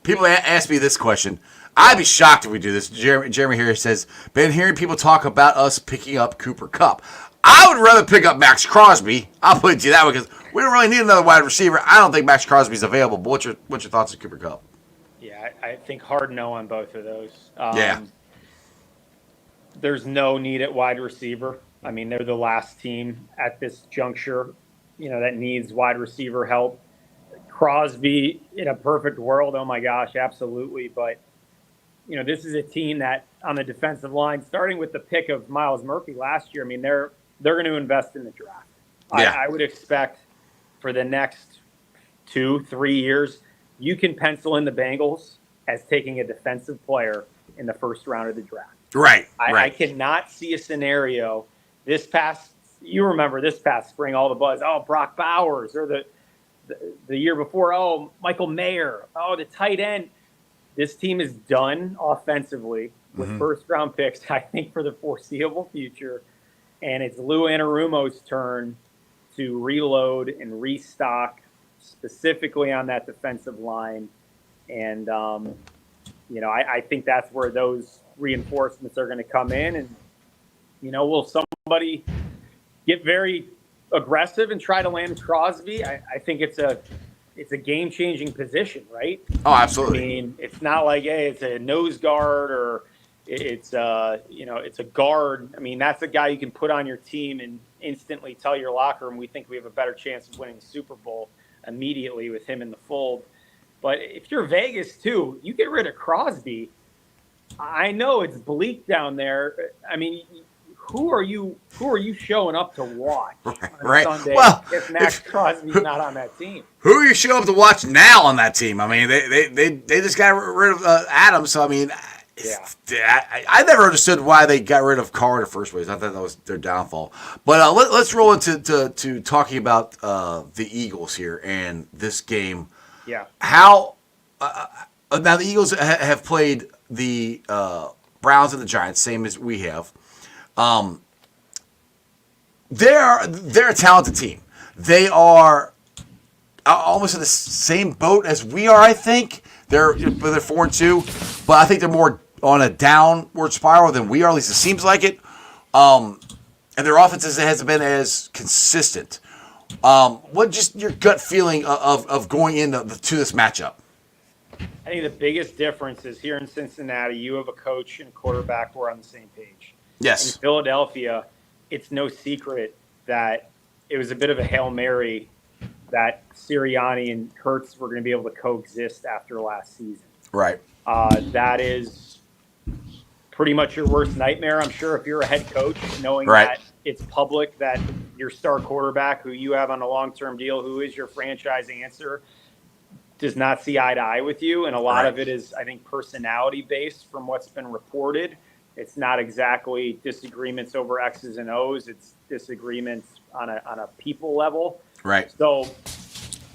[SPEAKER 2] People ask me this question. I'd be shocked if we do this. Jeremy here says, been hearing people talk about us picking up Cooper Kupp. I would rather pick up Max Crosby. I'll put it to you that way because we don't really need another wide receiver. I don't think Max Crosby's available. But what's your thoughts on Cooper Kupp?
[SPEAKER 4] Yeah, I think hard no on both of those.
[SPEAKER 2] Yeah.
[SPEAKER 4] There's no need at wide receiver. I mean, they're the last team at this juncture, that needs wide receiver help. Crosby, in a perfect world, oh my gosh, absolutely. But, this is a team that on the defensive line, starting with the pick of Myles Murphy last year, I mean, they're going to invest in the draft.
[SPEAKER 2] Yeah.
[SPEAKER 4] I would expect for the next 2-3 years, you can pencil in the Bengals as taking a defensive player in the first round of the draft.
[SPEAKER 2] Right.
[SPEAKER 4] I cannot see a scenario you remember this past spring, all the buzz, Brock Bowers, or the year before, Michael Mayer, the tight end. This team is done offensively with first-round picks, I think, for the foreseeable future. And it's Lou Anarumo's turn to reload and restock specifically on that defensive line. And, I think that's where those reinforcements are going to come in. And, will somebody get very aggressive and try to land Crosby? I think it's a game-changing position, right?
[SPEAKER 2] Oh, absolutely.
[SPEAKER 4] I mean, it's not like, hey, it's a nose guard or it's it's a guard. I mean, that's a guy you can put on your team and instantly tell your locker room, we think we have a better chance of winning the Super Bowl immediately with him in the fold. But if you're Vegas too, you get rid of Crosby. I know it's bleak down there. I mean, who are you showing up to watch on Sunday if Max Crosby's not on that team?
[SPEAKER 2] Who are you showing up to watch now on that team? I mean, they just got rid of Adams. So I mean, I never understood why they got rid of Carr in the first place. I thought that was their downfall. But let's roll into talking about the Eagles here and this game.
[SPEAKER 4] Yeah.
[SPEAKER 2] How now the Eagles have played the Browns and the Giants, same as we have. They're a talented team. They are almost in the same boat as we are. I think they're 4-2, but I think they're more on a downward spiral than we are. At least it seems like it. And their offense hasn't been as consistent. What just your gut feeling of going into this matchup?
[SPEAKER 4] I think the biggest difference is here in Cincinnati, you have a coach and a quarterback who are on the same page.
[SPEAKER 2] Yes.
[SPEAKER 4] In Philadelphia, it's no secret that it was a bit of a Hail Mary that Sirianni and Hurts were going to be able to coexist after last season.
[SPEAKER 2] Right.
[SPEAKER 4] That is pretty much your worst nightmare, I'm sure, if you're a head coach, knowing that it's public that your star quarterback, who you have on a long-term deal, who is your franchise answer, does not see eye to eye with you. And a lot of it is, I think, personality-based from what's been reported. It's not exactly disagreements over X's and O's. It's disagreements on a people level.
[SPEAKER 2] Right.
[SPEAKER 4] So,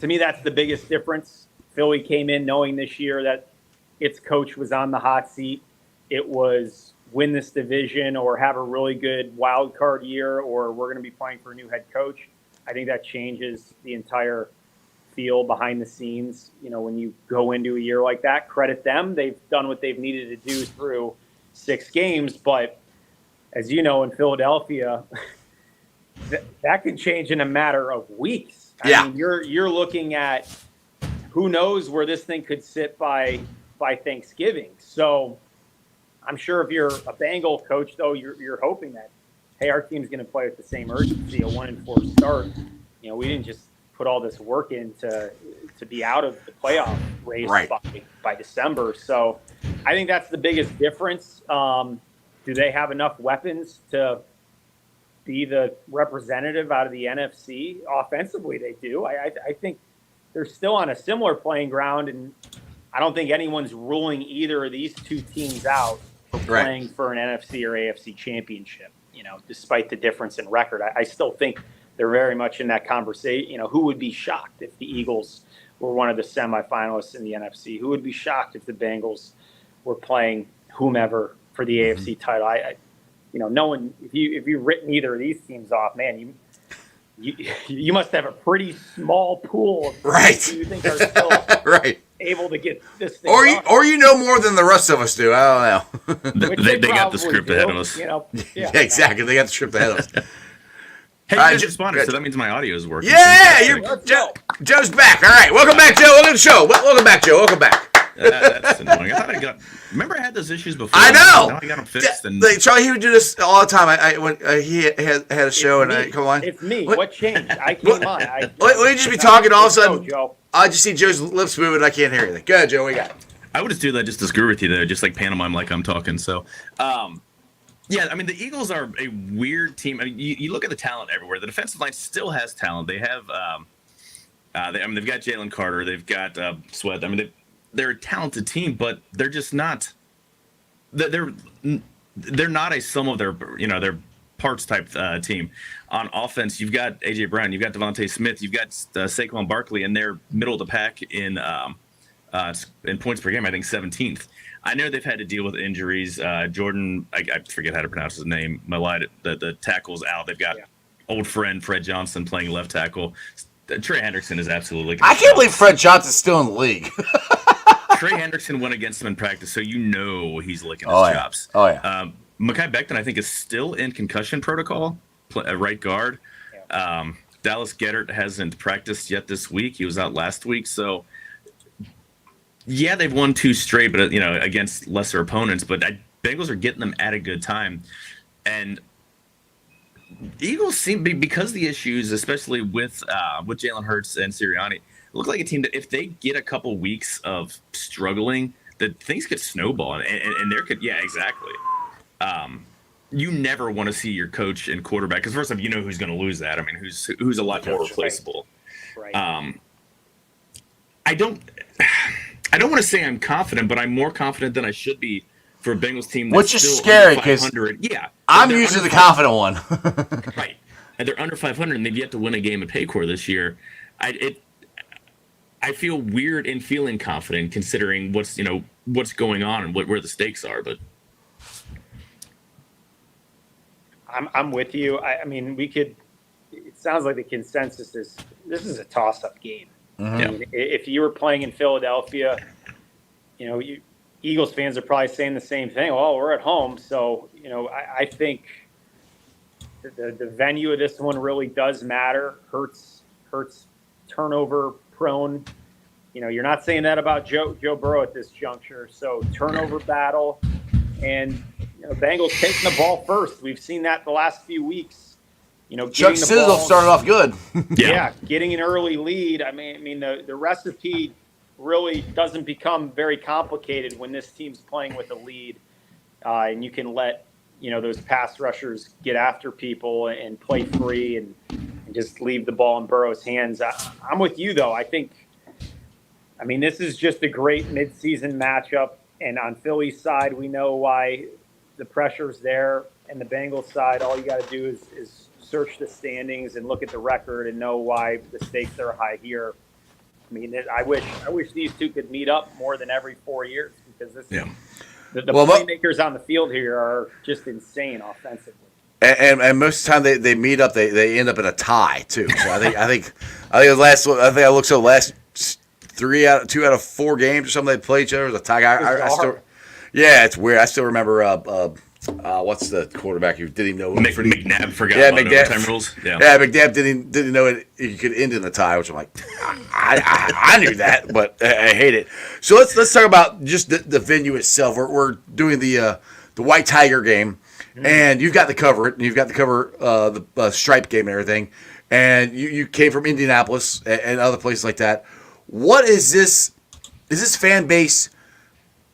[SPEAKER 4] to me, that's the biggest difference. Philly came in knowing this year that its coach was on the hot seat. It was win this division or have a really good wild card year, or we're going to be playing for a new head coach. I think that changes the entire feel behind the scenes. When you go into a year like that, credit them. They've done what they've needed to do through 6 games. But as you know, in Philadelphia, that can change in a matter of weeks. I mean, you're looking at who knows where this thing could sit by Thanksgiving. So I'm sure if you're a Bengal coach, though, you're hoping that, hey, our team's going to play with the same urgency, a 1-4 start. We didn't just put all this work in to be out of the playoff race by December. So I think that's the biggest difference. Do they have enough weapons to be the representative out of the NFC? Offensively, they do. I think they're still on a similar playing ground, and I don't think anyone's ruling either of these two teams out for playing for an NFC or AFC championship, despite the difference in record. I still think they're very much in that conversation. Who would be shocked if the Eagles were one of the semifinalists in the NFC? Who would be shocked if the Bengals were playing whomever for the AFC title? No one. If you've written either of these teams off, man, You must have a pretty small pool of
[SPEAKER 2] Right.
[SPEAKER 4] who you think are still
[SPEAKER 2] Right.
[SPEAKER 4] able to get this thing
[SPEAKER 2] Or
[SPEAKER 4] done.
[SPEAKER 2] you know more than the rest of us do. I don't know.
[SPEAKER 4] Which
[SPEAKER 3] They got the
[SPEAKER 4] probably
[SPEAKER 3] script
[SPEAKER 4] do,
[SPEAKER 3] ahead of us.
[SPEAKER 4] Yeah,
[SPEAKER 2] Exactly. They got the script ahead of us.
[SPEAKER 3] Hey, you
[SPEAKER 2] All right,
[SPEAKER 3] guys
[SPEAKER 2] Joe-
[SPEAKER 3] responded, so that means my audio is working.
[SPEAKER 2] Yeah,
[SPEAKER 3] Fantastic.
[SPEAKER 2] Joe's back. All right, welcome back, Joe. Welcome to the show. Welcome back, Joe. Welcome back.
[SPEAKER 3] That's annoying. I thought I got. Remember, I had those issues before.
[SPEAKER 2] I know.
[SPEAKER 3] Now I got them fixed. And
[SPEAKER 2] Like, Charlie, he would do this all the time. When he had a show, come on.
[SPEAKER 4] It's me.
[SPEAKER 2] What?
[SPEAKER 4] What changed? I came on.
[SPEAKER 2] We just be talking all of a sudden.
[SPEAKER 4] Joe.
[SPEAKER 2] I just see Joe's lips moving. And I can't hear anything. Go ahead, Joe. What you got?
[SPEAKER 3] I would just do that just to screw with you, though, just like pantomime like I'm talking. So, yeah, I mean, the Eagles are a weird team. I mean, you look at the talent everywhere. The defensive line still has talent. They have, they've got Jalen Carter. They've got Sweat. I mean, they're a talented team, but they're just not. They're not a sum of their parts type team. On offense, you've got AJ Brown, you've got Devontae Smith, you've got Saquon Barkley, and they're middle of the pack in points per game. I think 17th. I know they've had to deal with injuries. Jordan, I forget how to pronounce his name. Malide, the tackle's out. They've got old friend Fred Johnson playing left tackle. Trey Hendrickson is absolutely.
[SPEAKER 2] I can't believe Fred Johnson's still in the league.
[SPEAKER 3] Trey Hendrickson went against him in practice, so you know he's licking his chops.
[SPEAKER 2] Oh yeah.
[SPEAKER 3] Mekhi Becton, I think, is still in concussion protocol, right guard. Dallas Goedert hasn't practiced yet this week. He was out last week, so. Yeah, they've won 2 straight, but against lesser opponents. But Bengals are getting them at a good time, and Eagles seem because of the issues, especially with Jalen Hurts and Sirianni, look like a team that if they get a couple weeks of struggling, that things could snowball, and there could exactly. You never want to see your coach and quarterback because first off, you know who's going to lose that. I mean, who's a lot more replaceable.
[SPEAKER 4] Right.
[SPEAKER 3] I don't want to say I'm confident, but I'm more confident than I should be for a Bengals team that's
[SPEAKER 2] Which is
[SPEAKER 3] still
[SPEAKER 2] scary
[SPEAKER 3] under 500. Yeah,
[SPEAKER 2] I'm usually the confident one.
[SPEAKER 3] Right, and they're under 500, and they've yet to win a game at Paycor this year. I feel weird in feeling confident considering what's going on and where the stakes are. But
[SPEAKER 4] I'm with you. I mean, we could. It sounds like the consensus is this is a toss-up game.
[SPEAKER 2] Mm-hmm.
[SPEAKER 4] I mean, if you were playing in Philadelphia, Eagles fans are probably saying the same thing. Well, we're at home, so I think the venue of this one really does matter. Hurts turnover prone. You're not saying that about Joe Burrow at this juncture. So turnover battle, and Bengals taking the ball first. We've seen that the last few weeks.
[SPEAKER 2] Chuck Sizzle started off good.
[SPEAKER 4] Yeah, getting an early lead. I mean, the recipe really doesn't become very complicated when this team's playing with a lead, and you can let those pass rushers get after people and play free and just leave the ball in Burrow's hands. I'm with you though. I mean, this is just a great midseason matchup, and on Philly's side, we know why the pressure's there, and the Bengals side, all you got to do is search the standings and look at the record and know why the stakes are high here. I mean, I wish these two could meet up more than every 4 years because the playmakers on the field here are just insane offensively.
[SPEAKER 2] And most of the time they meet up, they end up in a tie too. So I think I looked so last 2 out of 4 games or something they play each other as a tie. It's weird. I still remember. What's the quarterback who didn't even know?
[SPEAKER 3] McNabb forgot about overtime rules. Yeah,
[SPEAKER 2] McNabb didn't know it could end in a tie, which I'm like, I knew that, but I hate it. So let's talk about just the venue itself. We're doing the White Tiger game, and you've got the cover it, and you've got the cover the stripe game and everything, and you came from Indianapolis and other places like that. What is this? Is this fan base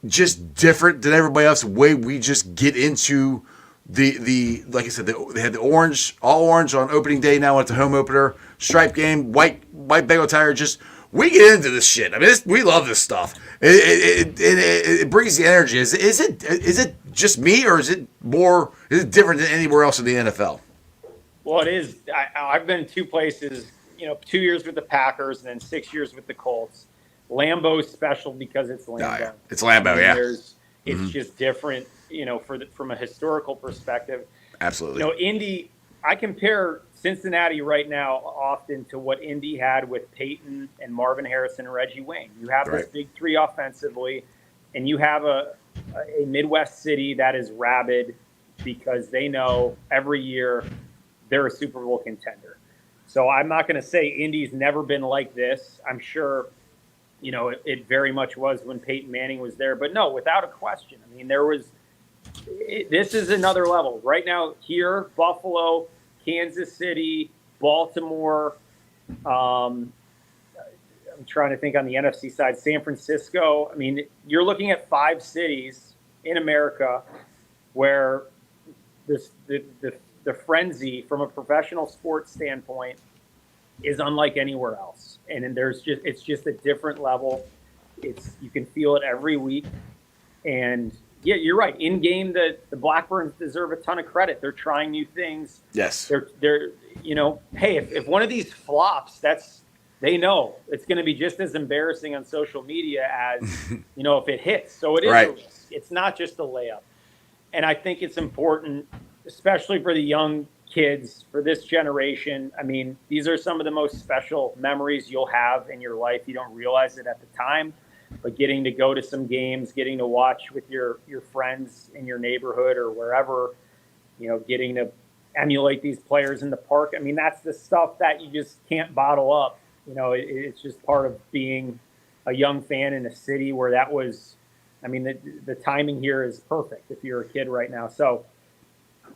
[SPEAKER 2] just different than everybody else? The way we just get into the like I said, they had the orange, all orange on opening day. Now at the home opener, stripe game, white Bengal Tiger. Just we get into this shit. I mean, we love this stuff. It brings the energy. Is it just me, or is it more? Is it different than anywhere else in the NFL?
[SPEAKER 4] Well, it is. I've been in 2 places. 2 years with the Packers and then 6 years with the Colts. Lambeau's special because it's Lambeau.
[SPEAKER 2] Yeah. It's Lambeau, yeah.
[SPEAKER 4] It's just different, from a historical perspective.
[SPEAKER 2] Absolutely.
[SPEAKER 4] Indy, I compare Cincinnati right now often to what Indy had with Peyton and Marvin Harrison and Reggie Wayne. You have this big three offensively, and you have a Midwest city that is rabid because they know every year they're a Super Bowl contender. So I'm not going to say Indy's never been like this. I'm sure, it very much was when Peyton Manning was there. But no, without a question. I mean, this is another level. Right now here, Buffalo, Kansas City, Baltimore, I'm trying to think on the NFC side, San Francisco. I mean, you're looking at 5 cities in America where the frenzy from a professional sports standpoint is unlike anywhere else. And then it's just a different level. You can feel it every week. And yeah, you're right. In game, the Blackburns deserve a ton of credit. They're trying new things.
[SPEAKER 2] Yes.
[SPEAKER 4] They're hey, if one of these flops, they know it's going to be just as embarrassing on social media as, if it hits. So it is a risk. It's not just a layup. And I think it's important, especially for the young kids, for this generation. I mean, these are some of the most special memories you'll have in your life. You don't realize it at the time, but getting to go to some games, getting to watch with your friends in your neighborhood or wherever, getting to emulate these players in the park. I mean, that's the stuff that you just can't bottle up. It's just part of being a young fan in a city where that was, I mean, the timing here is perfect if you're a kid right now. So,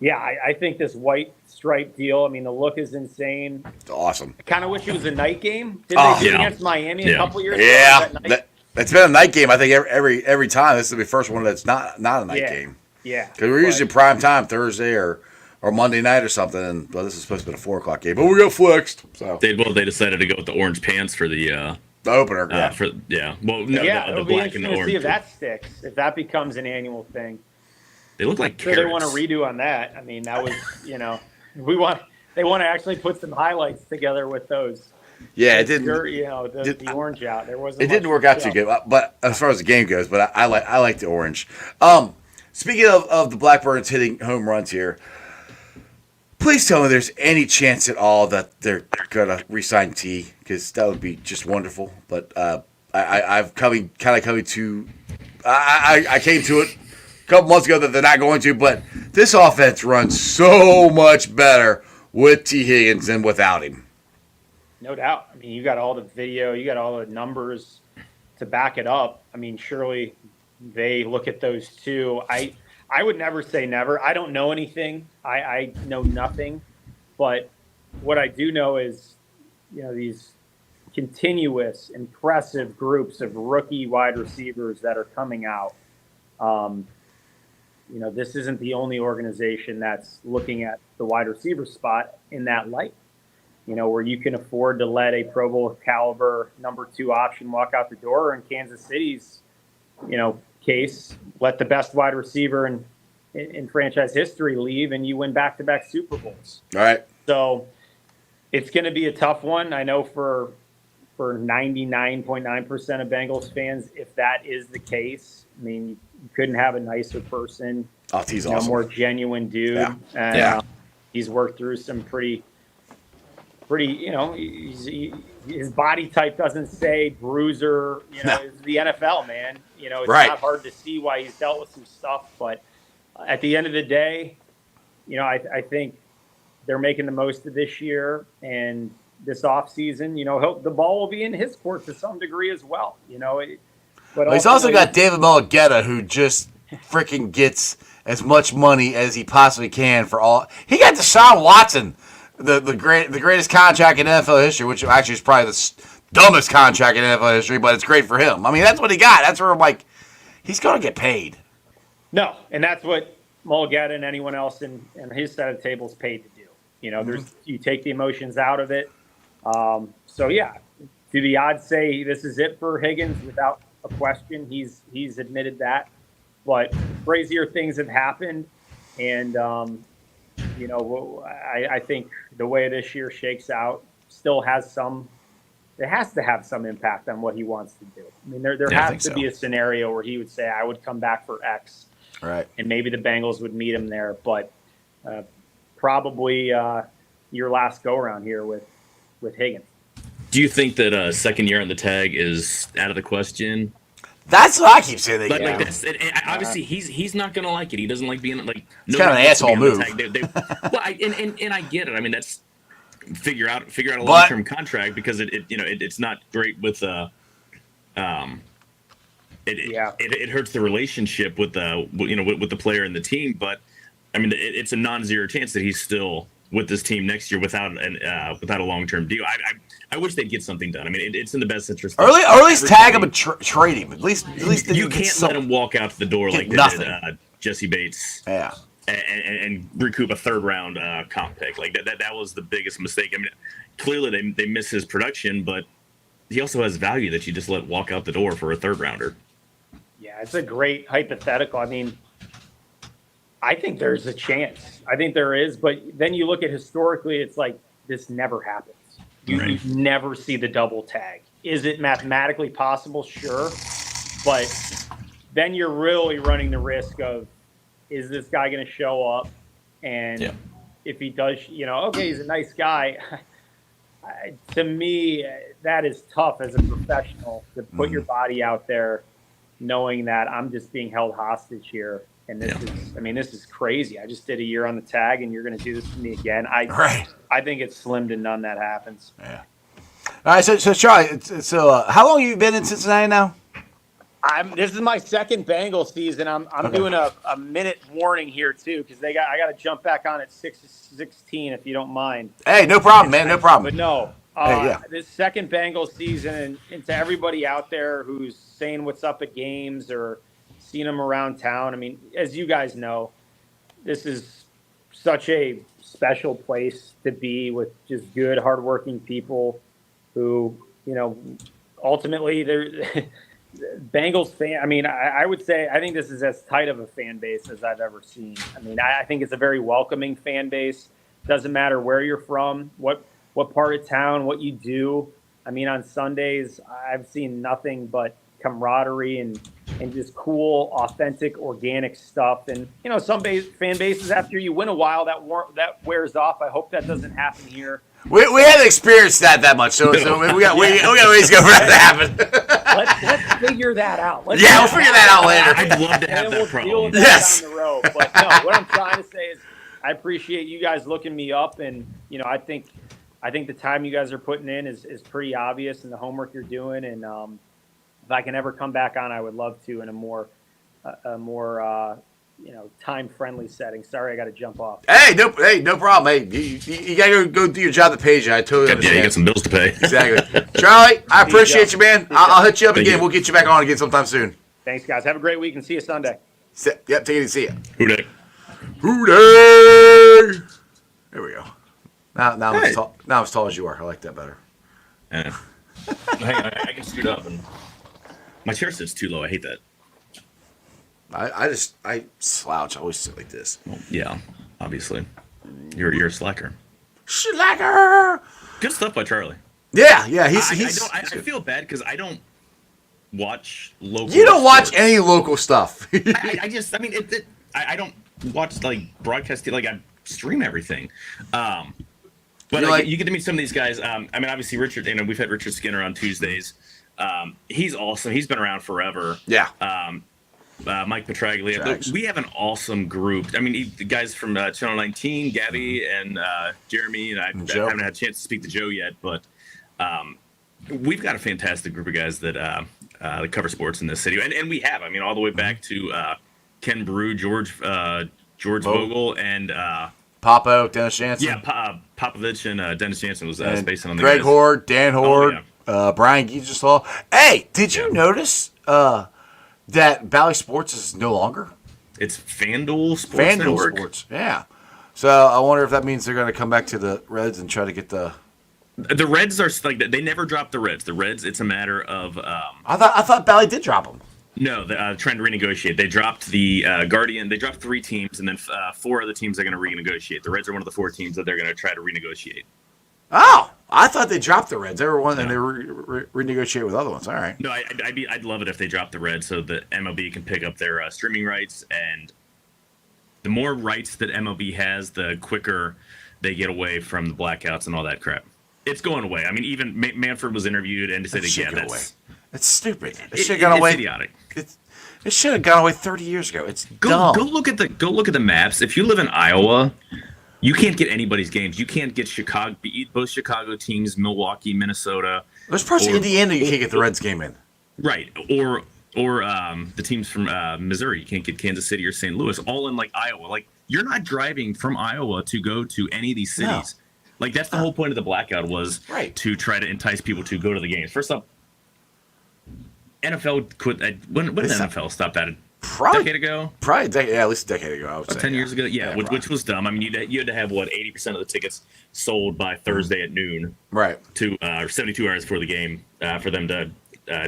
[SPEAKER 4] yeah, I think this white stripe deal, I mean, the look is insane.
[SPEAKER 2] It's awesome.
[SPEAKER 4] I kind of wish it was a night game. Did they do it against Miami a couple years ago?
[SPEAKER 2] Yeah, it's been a night game. I think every time. This is the first one that's not a night game.
[SPEAKER 4] Yeah.
[SPEAKER 2] Because we're usually prime time Thursday or Monday night or something. And this is supposed to be a 4:00 game, but we got flexed. So
[SPEAKER 3] they decided to go with the orange pants for the
[SPEAKER 2] opener.
[SPEAKER 4] It'll be interesting to see if that sticks. If that becomes an annual thing.
[SPEAKER 3] They look like
[SPEAKER 4] carrots. They want to redo on that. I mean, that was, they want to actually put some highlights together with those.
[SPEAKER 2] Yeah, it didn't.
[SPEAKER 4] The orange out. There wasn't.
[SPEAKER 2] It didn't work out too good, but as far as the game goes, but I like the orange. Speaking of the Blackbirds hitting home runs here, please tell me there's any chance at all that they're gonna re-sign T, because that would be just wonderful. But I came to it a couple months ago that they're not going to, but this offense runs so much better with T. Higgins than without him.
[SPEAKER 4] No doubt. I mean, you got all the video, you got all the numbers to back it up. I mean, surely they look at those two. I would never say never. I don't know anything. I know nothing. But what I do know is, these continuous, impressive groups of rookie wide receivers that are coming out. This isn't the only organization that's looking at the wide receiver spot in that light, where you can afford to let a Pro Bowl caliber number 2 option walk out the door, or in Kansas City's, case, let the best wide receiver in franchise history leave and you win back-to-back Super Bowls.
[SPEAKER 2] All right.
[SPEAKER 4] So it's going to be a tough one. I know for 99.9% of Bengals fans, if that is the case, I mean, you couldn't have a nicer person.
[SPEAKER 2] Oh, he's awesome.
[SPEAKER 4] A more genuine dude.
[SPEAKER 2] Yeah.
[SPEAKER 4] And he's worked through some pretty, his body type doesn't say bruiser, it's the NFL, man. It's not hard to see why he's dealt with some stuff, but at the end of the day, I think they're making the most of this year and this offseason. The ball will be in his court to some degree as well, But
[SPEAKER 2] he's also got David Mulligetta, who just freaking gets as much money as he possibly can for all. He got Deshaun Watson, the greatest contract in NFL history, which actually is probably the dumbest contract in NFL history, but it's great for him. I mean, that's what he got. That's where I'm like, he's going to get paid.
[SPEAKER 4] No, and that's what Mulligetta and anyone else in his side of the table is paid to do. You take the emotions out of it. So, yeah, do the odds say this is it for Higgins? Without a question, he's admitted that. But crazier things have happened, and I think the way this year shakes out still has it has to have some impact on what he wants to do. I mean, there has to be a scenario where he would say, I would come back for X.
[SPEAKER 2] Right.
[SPEAKER 4] And maybe the Bengals would meet him there. But probably your last go around here with Higgins.
[SPEAKER 3] Do you think that second year on the tag is out of the question?
[SPEAKER 2] That's what I keep saying.
[SPEAKER 3] Like this, obviously he's not gonna like it. He doesn't like being like.
[SPEAKER 2] It's kind of an asshole move.
[SPEAKER 3] Well, and I get it. I mean, that's figure out a long term contract because it's not great with it hurts the relationship with with the player and the team. But I mean, it's a non-zero chance that he's still with this team next year without a long-term deal. I wish they'd get something done. I mean, it's in the best interest.
[SPEAKER 2] Or at least tag him and trade him. At least
[SPEAKER 3] you can't let him walk out the door like they did Jesse Bates.
[SPEAKER 2] Yeah.
[SPEAKER 3] And recoup a third-round comp pick. Like that was the biggest mistake. I mean, clearly they miss his production, but he also has value that you just let walk out the door for a third-rounder.
[SPEAKER 4] Yeah, it's a great hypothetical. I mean, I think there's a chance. I think there is, but then you look at historically, it's like this never happens. You never see the double tag. Is it mathematically possible? Sure. But then you're really running the risk of, is this guy going to show up? And if he does, okay, he's a nice guy. To me, that is tough as a professional to put your body out there knowing that I'm just being held hostage here. And this is crazy. I just did a year on the tag, and you're going to do this to me again. I think it's slim to none that happens.
[SPEAKER 2] Yeah. All right, so Charlie, how long have you been in Cincinnati now?
[SPEAKER 4] This is my second Bengals season. I'm doing a minute warning here too because I got to jump back on at 6:16 if you don't mind.
[SPEAKER 2] Hey, no problem, man. No problem.
[SPEAKER 4] But no, this second Bengals season, and to everybody out there who's saying what's up at games or seen them around town. I mean, as you guys know, this is such a special place to be with just good, hardworking people who, ultimately they're Bengals fan. I mean, I would say I think this is as tight of a fan base as I've ever seen. I mean, I think it's a very welcoming fan base. Doesn't matter where you're from, what part of town, what you do. I mean, on Sundays, I've seen nothing but camaraderie and just cool, authentic, organic stuff. And some fan bases, after you win a while, that wears off. I hope that doesn't happen here.
[SPEAKER 2] We haven't experienced that much, so we got ways to go for that to happen.
[SPEAKER 4] Let's figure that out.
[SPEAKER 2] We'll figure that out later.
[SPEAKER 3] I'd love to have that problem.
[SPEAKER 4] Deal with that down the road. But no, what I'm trying to say is I appreciate you guys looking me up, and I think the time you guys are putting in is pretty obvious, and the homework you're doing, and if I can ever come back on, I would love to in a more time-friendly setting. Sorry, I got to jump off.
[SPEAKER 2] Hey, no problem. Hey, you got to go do your job at Page. I totally understand.
[SPEAKER 3] Yeah, you got some bills to pay.
[SPEAKER 2] Exactly. Charlie, I appreciate you, man. I'll hit you up again. We'll get you back on again sometime soon.
[SPEAKER 4] Thanks, guys. Have a great week and see you Sunday.
[SPEAKER 2] Yep, take it easy. See ya.
[SPEAKER 3] Hooday.
[SPEAKER 2] There we go. Now I'm as tall as you are. I like that better.
[SPEAKER 3] Yeah. Hang on, I can scoot up, and my chair sits too low. I hate that.
[SPEAKER 2] I slouch. I always sit like this.
[SPEAKER 3] Well, yeah, obviously. You're a slacker.
[SPEAKER 2] Slacker.
[SPEAKER 3] Good stuff by Charlie.
[SPEAKER 2] Yeah.
[SPEAKER 3] I feel bad because I don't watch local.
[SPEAKER 2] You don't watch any local stuff.
[SPEAKER 3] I don't watch like broadcast. Like I stream everything. But you get to meet some of these guys. I mean, obviously Richard. We've had Richard Skinner on Tuesdays. He's awesome. He's been around forever.
[SPEAKER 2] Yeah.
[SPEAKER 3] Mike Petraglia. We have an awesome group. I mean, the guys from Channel 19, Gabby and Jeremy, and I haven't had a chance to speak to Joe yet, but we've got a fantastic group of guys that cover sports in this city, and we have. I mean, all the way back to Ken Brew, George Vogel, and
[SPEAKER 2] Popo, Dennis Jansen.
[SPEAKER 3] Yeah, Popovich and Dennis Jansen was spacing on the
[SPEAKER 2] Greg
[SPEAKER 3] guys.
[SPEAKER 2] Horde, Dan Horde, Brian Giesel. Hey, did you notice that Bally Sports is no longer?
[SPEAKER 3] It's FanDuel Sports Network.
[SPEAKER 2] Sports, yeah. So I wonder if that means they're going to come back to the Reds and try to get the
[SPEAKER 3] Reds are like they never drop the Reds. The Reds, it's a matter of.
[SPEAKER 2] I thought Bally did drop them.
[SPEAKER 3] No, they're trying to renegotiate. They dropped the Guardian. They dropped 3 teams, and then 4 other teams are going to renegotiate. The Reds are one of the 4 teams that they're going to try to renegotiate.
[SPEAKER 2] Oh, I thought they dropped the Reds. They were one, and they renegotiate with other ones. All right.
[SPEAKER 3] No, I'd love it if they dropped the Reds so that MLB can pick up their streaming rights and The more rights that MLB has, the quicker they get away from the blackouts and all that crap. It's going away. I mean, even Manfred was interviewed and said, "Yeah, that's
[SPEAKER 2] stupid. It should have gone away.
[SPEAKER 3] It's idiotic.
[SPEAKER 2] It should have gone away 30 years ago. It's
[SPEAKER 3] dumb.
[SPEAKER 2] Go
[SPEAKER 3] look at the maps. If you live in Iowa, you can't get anybody's games. You can't get both Chicago teams, Milwaukee, Minnesota.
[SPEAKER 2] There's parts of Indiana you can't get the Reds game in.
[SPEAKER 3] Right. Or the teams from Missouri. You can't get Kansas City or St. Louis. All in like Iowa. Like you're not driving from Iowa to go to any of these cities. No. Like that's the whole point of the blackout was to try to entice people to go to the games. First up, NFL quit. When did NFL stop that? A decade ago?
[SPEAKER 2] Probably at least a decade ago. I would say
[SPEAKER 3] 10 years ago. Yeah, which was dumb. I mean, you had to have 80% of the tickets sold by Thursday at noon,
[SPEAKER 2] right?
[SPEAKER 3] To 72 hours before the game for them to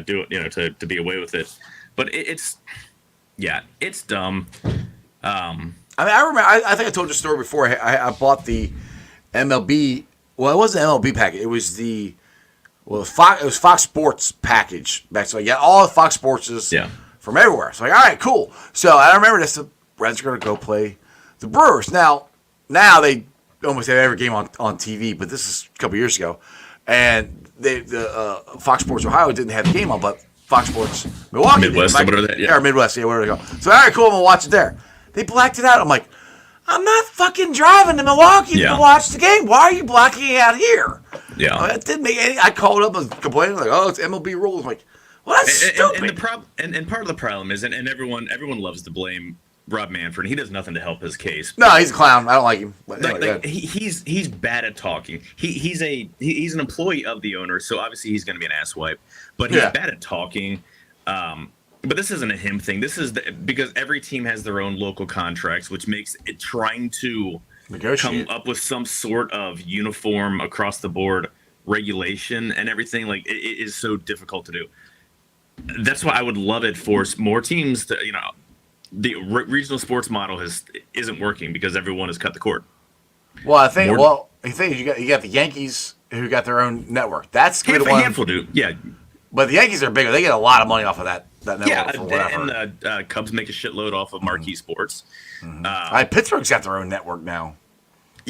[SPEAKER 3] do it, to be away with it. But it's dumb.
[SPEAKER 2] I mean, I remember. I think I told you a story before. I bought the MLB. Well, it wasn't an MLB package. It was the Fox Sports package. So I got all the Fox Sports from everywhere. So like, all right, cool. So I remember this. The Reds are going to go play the Brewers. Now they almost have every game on TV, but this is a couple years ago, and the Fox Sports Ohio didn't have the game on, but Fox Sports Milwaukee,
[SPEAKER 3] Midwest, whatever that,
[SPEAKER 2] or Midwest, whatever they go. So all right, cool. I'm gonna watch it there. They blacked it out. I'm like, I'm not fucking driving to Milwaukee to watch the game. Why are you blocking it out here?
[SPEAKER 3] Yeah,
[SPEAKER 2] it didn't make any. I called up and complained like, "Oh, it's MLB rules." I'm like, well, that's stupid.
[SPEAKER 3] And the problem, and part of the problem is, and everyone loves to blame Rob Manfred. He does nothing to help his case.
[SPEAKER 2] No, he's a clown. I don't like him.
[SPEAKER 3] He's bad at talking. He's an employee of the owner, so obviously he's going to be an asswipe. But he's bad at talking. But this isn't a him thing. This is because every team has their own local contracts, which makes it trying to come up with some sort of uniform across the board regulation and everything. Like it is so difficult to do. That's why I would love it for more teams to, the regional sports model isn't working because everyone has cut the cord.
[SPEAKER 2] Well, I think you got the Yankees who got their own network. That's
[SPEAKER 3] a handful do. Yeah.
[SPEAKER 2] But the Yankees are bigger. They get a lot of money off of that network.
[SPEAKER 3] Yeah, and the Cubs make a shitload off of marquee sports.
[SPEAKER 2] Mm-hmm. Pittsburgh's got their own network now.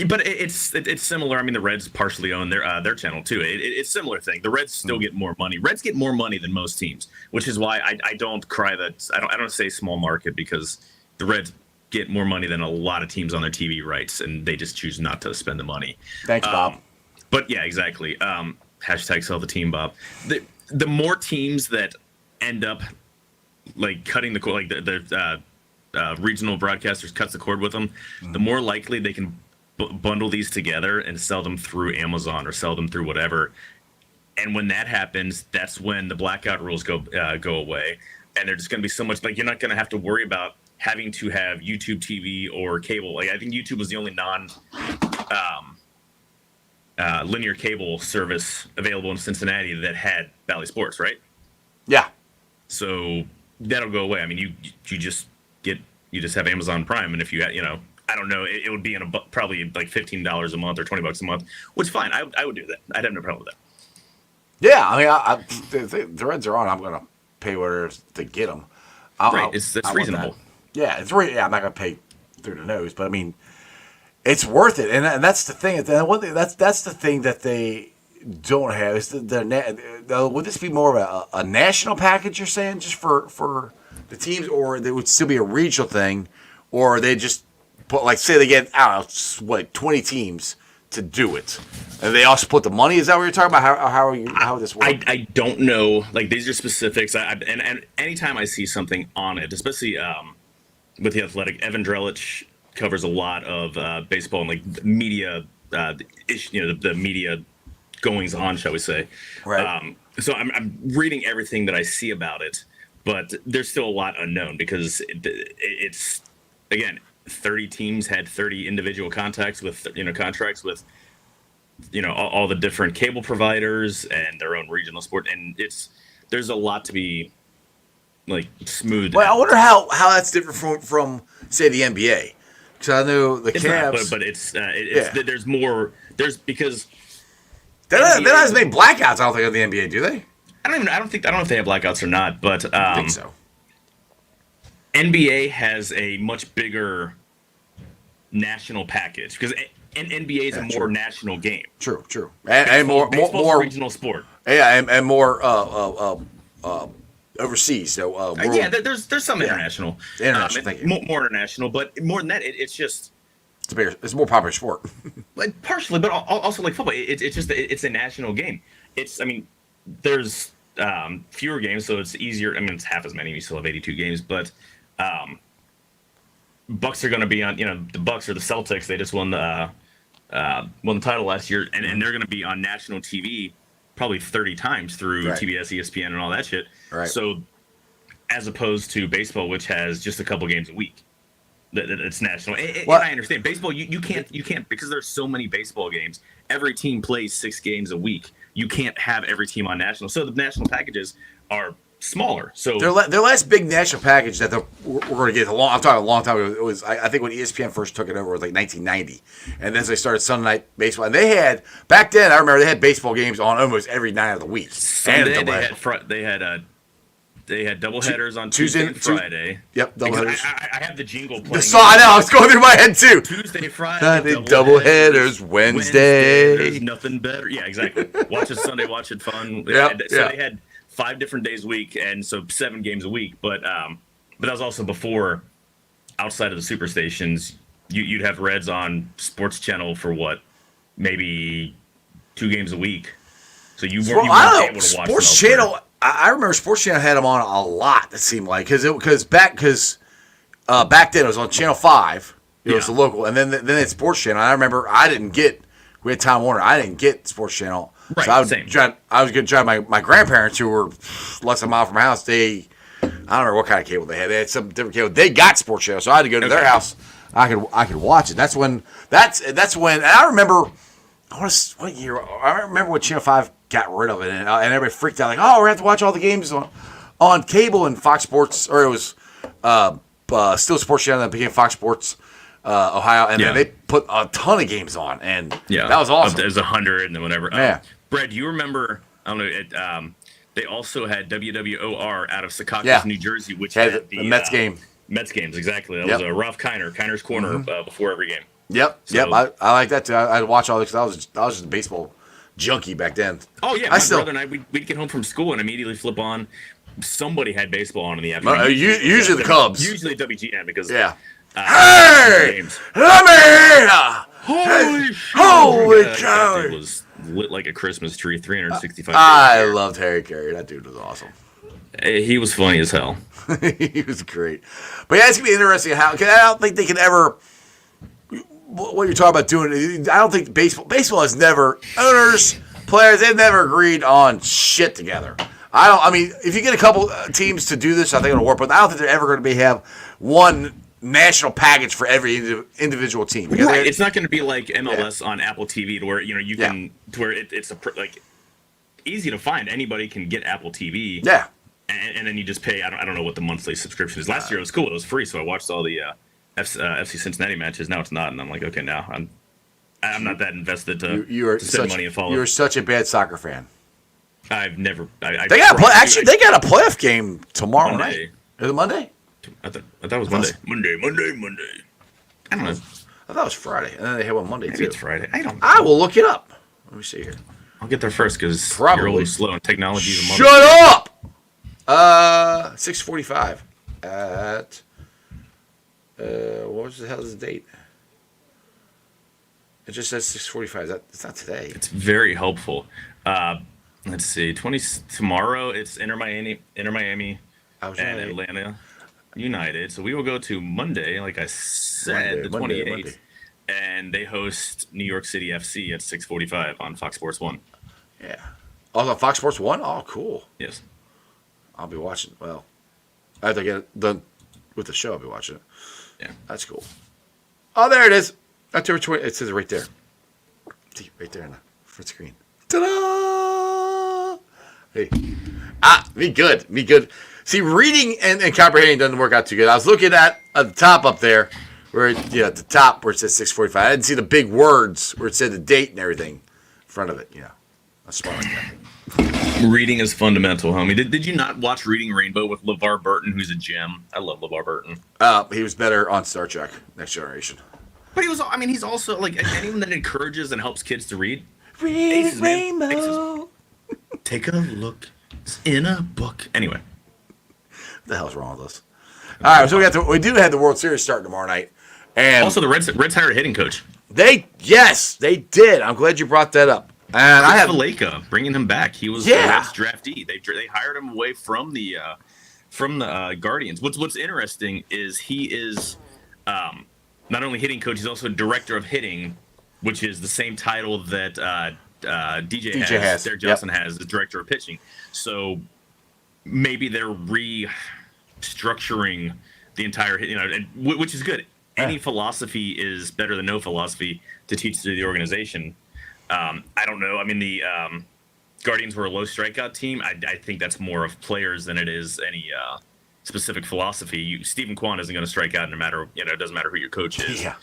[SPEAKER 3] But it's similar. I mean, the Reds partially own their channel too. It's a similar thing. The Reds still get more money. Reds get more money than most teams, which is why I don't cry that I don't say small market, because the Reds get more money than a lot of teams on their TV rights, and they just choose not to spend the money.
[SPEAKER 2] Thanks, Bob.
[SPEAKER 3] But yeah, exactly. Hashtag sell the team, Bob. The more teams that end up like cutting the cord, like the regional broadcasters cuts the cord with them, the more likely they can bundle these together and sell them through Amazon or sell them through whatever. And when that happens, that's when the blackout rules go away. And there's just going to be so much, like, you're not going to have to worry about having to have YouTube TV or cable. Like, I think YouTube was the only linear cable service available in Cincinnati that had Bally Sports, right?
[SPEAKER 2] Yeah.
[SPEAKER 3] So that'll go away. I mean, you just have Amazon Prime, and if you had, I don't know, it would be probably like $15 a month or $20 a month, which fine, I would do that. I'd have no problem with that.
[SPEAKER 2] Yeah, I mean, the Reds are on. I'm going to pay whatever to get them.
[SPEAKER 3] It's reasonable.
[SPEAKER 2] Yeah, I'm not going to pay through the nose, but I mean, it's worth it, and that's the thing. That's the thing that they don't have. Is would this be more of a national package? You're saying just for the teams, or there would still be a regional thing, or they just put, like, say they get 20 teams to do it, and they all split the money. Is that what you're talking about? How this works?
[SPEAKER 3] I don't know. Like, these are specifics. And anytime I see something on it, especially with The Athletic, Evan Drellich covers a lot of baseball and like media, the media goings on, shall we say?
[SPEAKER 2] Right.
[SPEAKER 3] So I'm reading everything that I see about it, but there's still a lot unknown because it's again, 30 teams had 30 individual contracts with all the different cable providers and their own regional sport, and there's a lot to be like smooth.
[SPEAKER 2] Well, I wonder how that's different from say the NBA, because I know the Cavs,
[SPEAKER 3] but there's more. There's because
[SPEAKER 2] they don't have as many blackouts. I don't think of the NBA, do they?
[SPEAKER 3] I don't know if they have blackouts or not, but
[SPEAKER 2] I think so.
[SPEAKER 3] NBA has a much bigger national package because NBA is a more national game.
[SPEAKER 2] True. And more
[SPEAKER 3] regional sport.
[SPEAKER 2] Yeah, and more overseas. So
[SPEAKER 3] yeah, there's some international.
[SPEAKER 2] Thank you.
[SPEAKER 3] More international, but more than that, it's just
[SPEAKER 2] it's more popular sport.
[SPEAKER 3] like partially, but also like football. It's a national game. There's fewer games, so it's easier. I mean, it's half as many. We still have 82 games, but Bucks are going to be on. The Bucks or the Celtics. They just won the title last year, and they're going to be on national TV probably 30 times through TBS, ESPN, and all that shit.
[SPEAKER 2] Right.
[SPEAKER 3] So, as opposed to baseball, which has just a couple games a week, it's national. And I understand baseball. You can't because there's so many baseball games. Every team plays 6 games a week. You can't have every team on national. So the national packages are smaller. So
[SPEAKER 2] their last big national package that we're going to get I'm talking a long time ago. It was I think when ESPN first took it over, it was like 1990, and then they started Sunday Night Baseball. And they had back then. I remember they had baseball games on almost every night of the week.
[SPEAKER 3] Sunday they had double headers on Tuesday and Friday.
[SPEAKER 2] Yep, double headers.
[SPEAKER 3] I have the jingle playing.
[SPEAKER 2] I know. I was going through my head too.
[SPEAKER 3] Tuesday, Friday,
[SPEAKER 2] double headers. Wednesday.
[SPEAKER 3] There's nothing better. Yeah, exactly. Watch it Sunday. Watch it fun. They had 5 different days a week, and so 7 games a week. But that was also before, outside of the super stations, you'd have Reds on Sports Channel for maybe 2 games a week. So you weren't able to watch
[SPEAKER 2] Sports Channel. I remember Sports Channel had them on a lot. It seemed like because back then it was on Channel 5. It was the local, and then it's Sports Channel. I remember we had Time Warner. I didn't get Sports Channel.
[SPEAKER 3] Right,
[SPEAKER 2] so I was
[SPEAKER 3] same.
[SPEAKER 2] going to try my grandparents who were less than a mile from my house. I don't know what kind of cable they had. They had some different cable. They got Sports Channel, so I had to go to their house. I could watch it. That's when. And I remember. What year? I remember when Channel 5 got rid of it, and everybody freaked out like, "Oh, we're gonna have to watch all the games on cable and Fox Sports," or it was still Sports Channel that became Fox Sports Ohio, and then they put a ton of games on, and that was awesome.
[SPEAKER 3] There's 100 and then whatever.
[SPEAKER 2] Yeah.
[SPEAKER 3] Brad, do you remember? I don't know. They also had WWOR out of Secaucus, New Jersey, which had
[SPEAKER 2] the Mets game.
[SPEAKER 3] Mets games, exactly. That was Ralph Kiner's Corner before every game.
[SPEAKER 2] Yep. I like that too. I'd watch all this because I was just a baseball junkie back then.
[SPEAKER 3] Oh yeah, my brother and I we'd get home from school and immediately flip on. Somebody had baseball on in the afternoon.
[SPEAKER 2] Usually the Cubs.
[SPEAKER 3] Usually WGN because
[SPEAKER 2] hey,
[SPEAKER 3] games.
[SPEAKER 2] Let me holy cow!
[SPEAKER 3] It was lit like a Christmas tree. 365.
[SPEAKER 2] I loved Harry Carey. That dude was awesome.
[SPEAKER 3] He was funny as hell.
[SPEAKER 2] He was great. But yeah, it's gonna be interesting how. Cause I don't think they can ever. What you're talking about doing, I don't think baseball has never, owners, players, they've never agreed on shit together. I mean, if you get a couple teams to do this, I think it'll work, but I don't think they're ever going to have one national package for every individual team.
[SPEAKER 3] Right. It's not going to be like MLS on Apple TV to where, you can, to where it's easy to find. Anybody can get Apple TV.
[SPEAKER 2] Yeah.
[SPEAKER 3] And then you just pay, I don't know what the monthly subscription is. Last year it was cool. It was free. So I watched all the, FC Cincinnati matches. Now it's not, and I'm like, okay, now I'm not that invested to spend money and follow.
[SPEAKER 2] You're such a bad soccer fan.
[SPEAKER 3] I've never.
[SPEAKER 2] They got a playoff game tomorrow night. Is it Monday?
[SPEAKER 3] I thought it was Monday. Monday. I don't know.
[SPEAKER 2] I thought it was Friday, and then they have one Monday
[SPEAKER 3] Maybe
[SPEAKER 2] too.
[SPEAKER 3] It's Friday. I don't know.
[SPEAKER 2] I will look it up. Let me see here.
[SPEAKER 3] I'll get there first because you're a little slow and technology is a mother.
[SPEAKER 2] Shut up. 6:45 at. What was the hell's the date? It just says 6:45. It's not today.
[SPEAKER 3] It's very helpful. Let's see. Tomorrow it's Inter Miami, and Atlanta United. So we will go to Monday, like I said, the 28th, and they host New York City FC at 6:45 on Fox Sports 1.
[SPEAKER 2] Yeah. Oh, on Fox Sports 1? Oh, cool.
[SPEAKER 3] Yes.
[SPEAKER 2] I'll be watching. Well, I have to get it done with the show. I'll be watching it.
[SPEAKER 3] Yeah.
[SPEAKER 2] That's cool. Oh, there it is. October 20. It says it right there. See, right there in the front screen. Ta-da! Hey. Me good. See, reading and comprehending doesn't work out too good. I was looking at the top up there, where at the top where it says 6:45. I didn't see the big words where it said the date and everything in front of it. That's smart like that.
[SPEAKER 3] Reading is fundamental, homie. Did you not watch Reading Rainbow with LeVar Burton, who's a gem? I love LeVar Burton.
[SPEAKER 2] He was better on Star Trek: Next Generation.
[SPEAKER 3] But he's also like anyone that encourages and helps kids to read.
[SPEAKER 2] Read
[SPEAKER 3] Aces, man.
[SPEAKER 2] Rainbow.
[SPEAKER 3] Take a look in a book. Anyway.
[SPEAKER 2] What the hell's wrong with us? All right, so we do have the World Series starting tomorrow night. And
[SPEAKER 3] also, the Reds hired a hitting coach.
[SPEAKER 2] They did. I'm glad you brought that up. And I have
[SPEAKER 3] Valleca, bringing him back. He was the Reds draftee. They hired him away from the Guardians. What's interesting is he is not only hitting coach, he's also director of hitting, which is the same title that DJ has. Derek Johnson has, the director of pitching. So maybe they're restructuring the entire, which is good. Any philosophy is better than no philosophy to teach to the organization. I don't know. I mean, the Guardians were a low strikeout team. I think that's more of players than it is any specific philosophy. Stephen Kwan isn't going to strike out no matter, it doesn't matter who your coach is.
[SPEAKER 2] Yeah.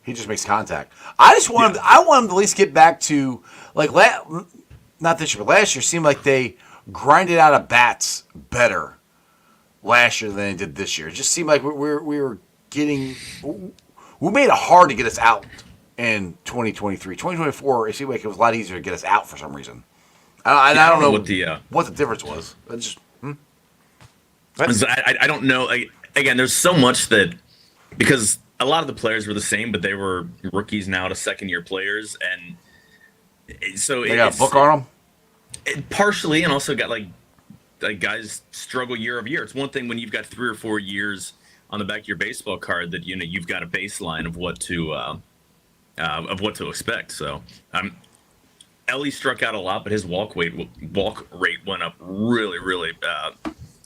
[SPEAKER 2] He just makes contact. I just want him. I want him to at least get back to not this year, but last year seemed like they grinded out of bats better last year than they did this year. It just seemed like we were getting. We made it hard to get us out in 2023. 2024, it seemed like it was a lot easier to get us out for some reason. I don't know what the difference was.
[SPEAKER 3] I don't know. Again, there's so much that because a lot of the players were the same, but they were rookies now to second-year players, and so
[SPEAKER 2] they got a book on
[SPEAKER 3] them. Partially, and also got like guys struggle year over year. It's one thing when you've got 3 or 4 years on the back of your baseball card that you've got a baseline of what to expect. So Ellie struck out a lot, but his walk rate went up really, really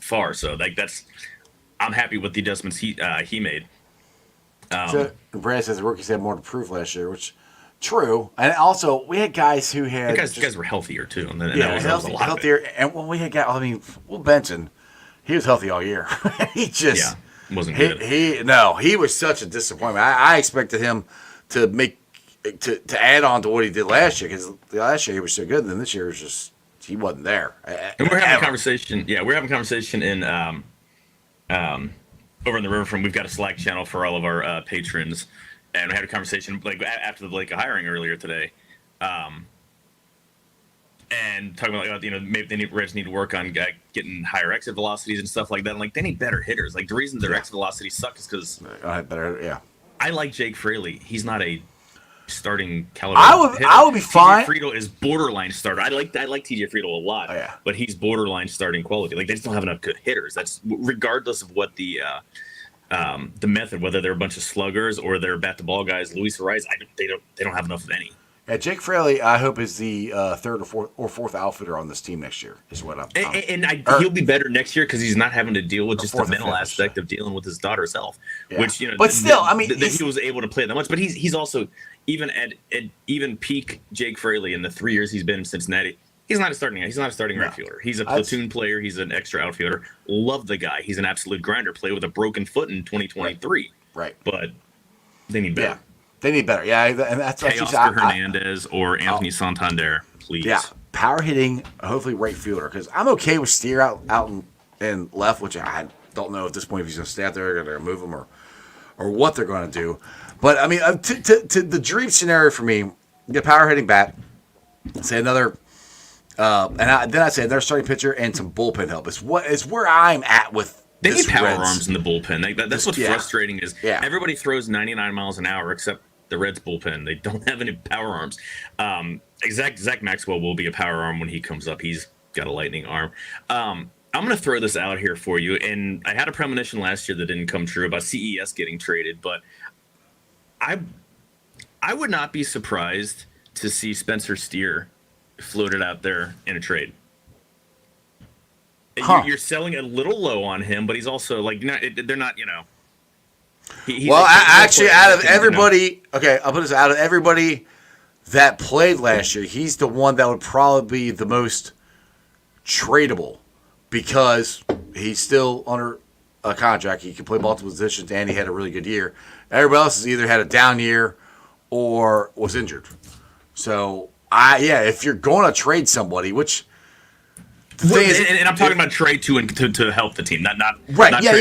[SPEAKER 3] far. So I'm happy with the adjustments he made.
[SPEAKER 2] So Brad says the rookies had more to prove last year, which true. And also we had guys who had
[SPEAKER 3] guys were healthier too, and that was a lot
[SPEAKER 2] healthier. And when we had guys, Will Benson, he was healthy all year. He just
[SPEAKER 3] wasn't good.
[SPEAKER 2] He was such a disappointment. I expected him to add on to what he did last year, because last year he was so good, and then this year was just he wasn't there.
[SPEAKER 3] And we're having a conversation. Yeah, we're having a conversation in over in the Riverfront. We've got a Slack channel for all of our patrons, and we had a conversation after the Valleca hiring earlier today, and talking about maybe Reds need to work on getting higher exit velocities and stuff like that. And they need better hitters. The reason their exit velocities suck is because I like Jake Fraley. He's not a starting caliber.
[SPEAKER 2] I would be fine.
[SPEAKER 3] TJ Friedl is borderline starter. I like TJ Friedl a lot, but he's borderline starting quality. They just don't have enough good hitters. That's regardless of what the method, whether they're a bunch of sluggers or they're bat to ball guys. Luis Ariz, they don't have enough of any.
[SPEAKER 2] Yeah, Jake Fraley, I hope is the third or fourth outfitter on this team next year. Is what
[SPEAKER 3] he'll be better next year because he's not having to deal with just the mental aspect of dealing with his daughter's health. Yeah. Which
[SPEAKER 2] but still,
[SPEAKER 3] he was able to play that much. But he's also even at even peak Jake Fraley in the 3 years he's been in Cincinnati. He's not a starting right fielder. He's a platoon player. He's an extra outfielder. Love the guy. He's an absolute grinder. Played with a broken foot in 2023.
[SPEAKER 2] Right.
[SPEAKER 3] But they need better.
[SPEAKER 2] Yeah. They need better. Yeah, and that's
[SPEAKER 3] Oscar Hernandez or Anthony Santander, please.
[SPEAKER 2] Yeah, power hitting, hopefully right fielder, because I'm okay with Steer out and left, which I don't know at this point if he's going to stay out there or going to move him or what they're going to do. But to the dream scenario for me, get power hitting bat, say another, then I say another starting pitcher and some bullpen help. Is where I'm at with.
[SPEAKER 3] They need power arms in the bullpen. That's what's frustrating is everybody throws 99 miles an hour except the Reds bullpen. They don't have any power arms. Zach Maxwell will be a power arm when he comes up. He's got a lightning arm. I'm going to throw this out here for you. And I had a premonition last year that didn't come true about CES getting traded, but I would not be surprised to see Spencer Steer floated out there in a trade. You're selling a little low on him, but he's also they're not,
[SPEAKER 2] actually, out of everybody, I'll put this out of everybody that played last year, he's the one that would probably be the most tradable because he's still under a contract. He can play multiple positions, and he had a really good year. Everybody else has either had a down year or was injured. So, if you're going to trade somebody, which The thing is,
[SPEAKER 3] and I'm talking about trade to help the team, not
[SPEAKER 2] right.
[SPEAKER 3] Not
[SPEAKER 2] Yeah.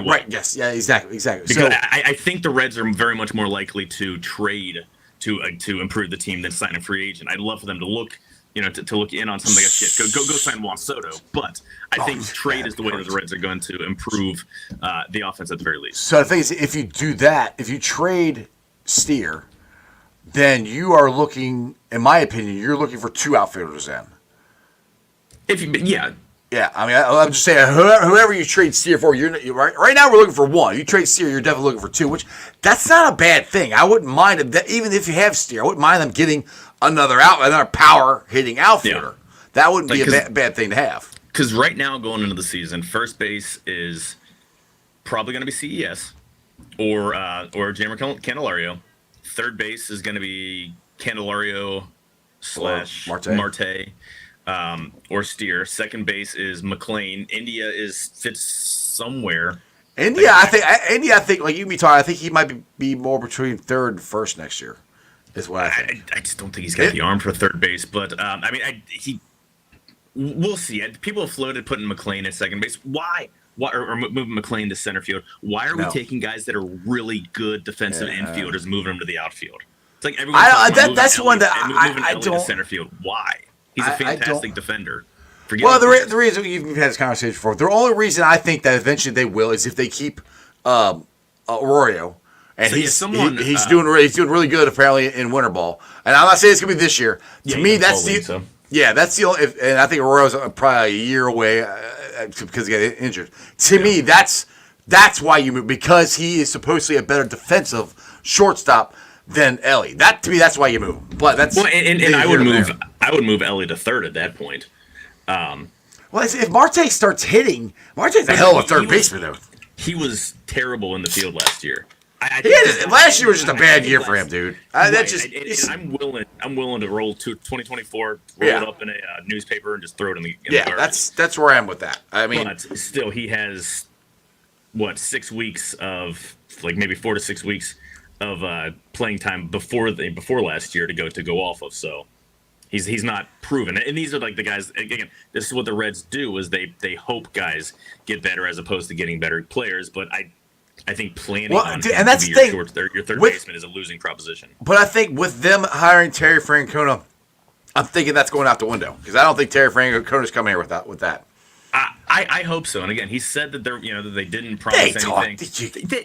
[SPEAKER 2] Right. Yes. Yeah. Exactly.
[SPEAKER 3] Because
[SPEAKER 2] So
[SPEAKER 3] I think the Reds are very much more likely to trade to improve the team than sign a free agent. I'd love for them to look, to look in on something like shit. Go sign Juan Soto. But I think trade is the way that the Reds are going to improve the offense at the very least.
[SPEAKER 2] So the thing is, if you do that, if you trade Steer, then you are looking, in my opinion, you're looking for 2 outfielders then. Yeah, I mean, I'm just saying, whoever you trade Steer for, you're right now we're looking for 1. You trade Steer, you're definitely looking for 2, which that's not a bad thing. I wouldn't mind it, even if you have Steer. I wouldn't mind them getting another power hitting outfielder. Yeah. That wouldn't be a bad thing to have.
[SPEAKER 3] Because right now, going into the season, first base is probably going to be CES or Jeimer Candelario. Third base is going to be Candelario / Marte. Or Steer. Second base is McLean. India fits somewhere.
[SPEAKER 2] India, I think, like you be talking, I think he might be more between third and first next year. Is what I think.
[SPEAKER 3] I just don't think he's got the arm for third base. But we'll see. People have floated putting McLean at second base. Why? Or moving McLean to center field? Why are we taking guys that are really good defensive infielders, moving them to the outfield? It's like everyone.
[SPEAKER 2] That's one that I don't.
[SPEAKER 3] To center field. Why? He's a fantastic defender.
[SPEAKER 2] The reason you've had this conversation before, the only reason I think that eventually they will is if they keep Arroyo, and
[SPEAKER 3] so
[SPEAKER 2] he's doing really good apparently in winter ball. And I'm not saying it's gonna be this year. To me, that's the only. And I think Arroyo's probably a year away because he got injured. To me, that's why you move, because he is supposedly a better defensive shortstop than Ellie. To me, that's why you move. But that's
[SPEAKER 3] and I would move Ellie to third at that point.
[SPEAKER 2] If Marte starts hitting, Marte's a hell of a third baseman though.
[SPEAKER 3] He was terrible in the field last year.
[SPEAKER 2] Last year was just a bad year for him, dude. I'm
[SPEAKER 3] willing to roll to 2024, roll it up in a newspaper and just throw it in the garbage.
[SPEAKER 2] That's where I am with that. I mean,
[SPEAKER 3] but still, he has 6 weeks of maybe 4 to 6 weeks of playing time before last year to go off of. So he's not proven. And these are the guys. Again, this is what the Reds do: is they hope guys get better as opposed to getting better players. But I think planning on
[SPEAKER 2] and that's the thing.
[SPEAKER 3] Your third baseman is a losing proposition.
[SPEAKER 2] But I think with them hiring Terry Francona, I'm thinking that's going out the window, because I don't think Terry Francona's coming here with that.
[SPEAKER 3] I hope so. And again, he said that that they didn't promise anything.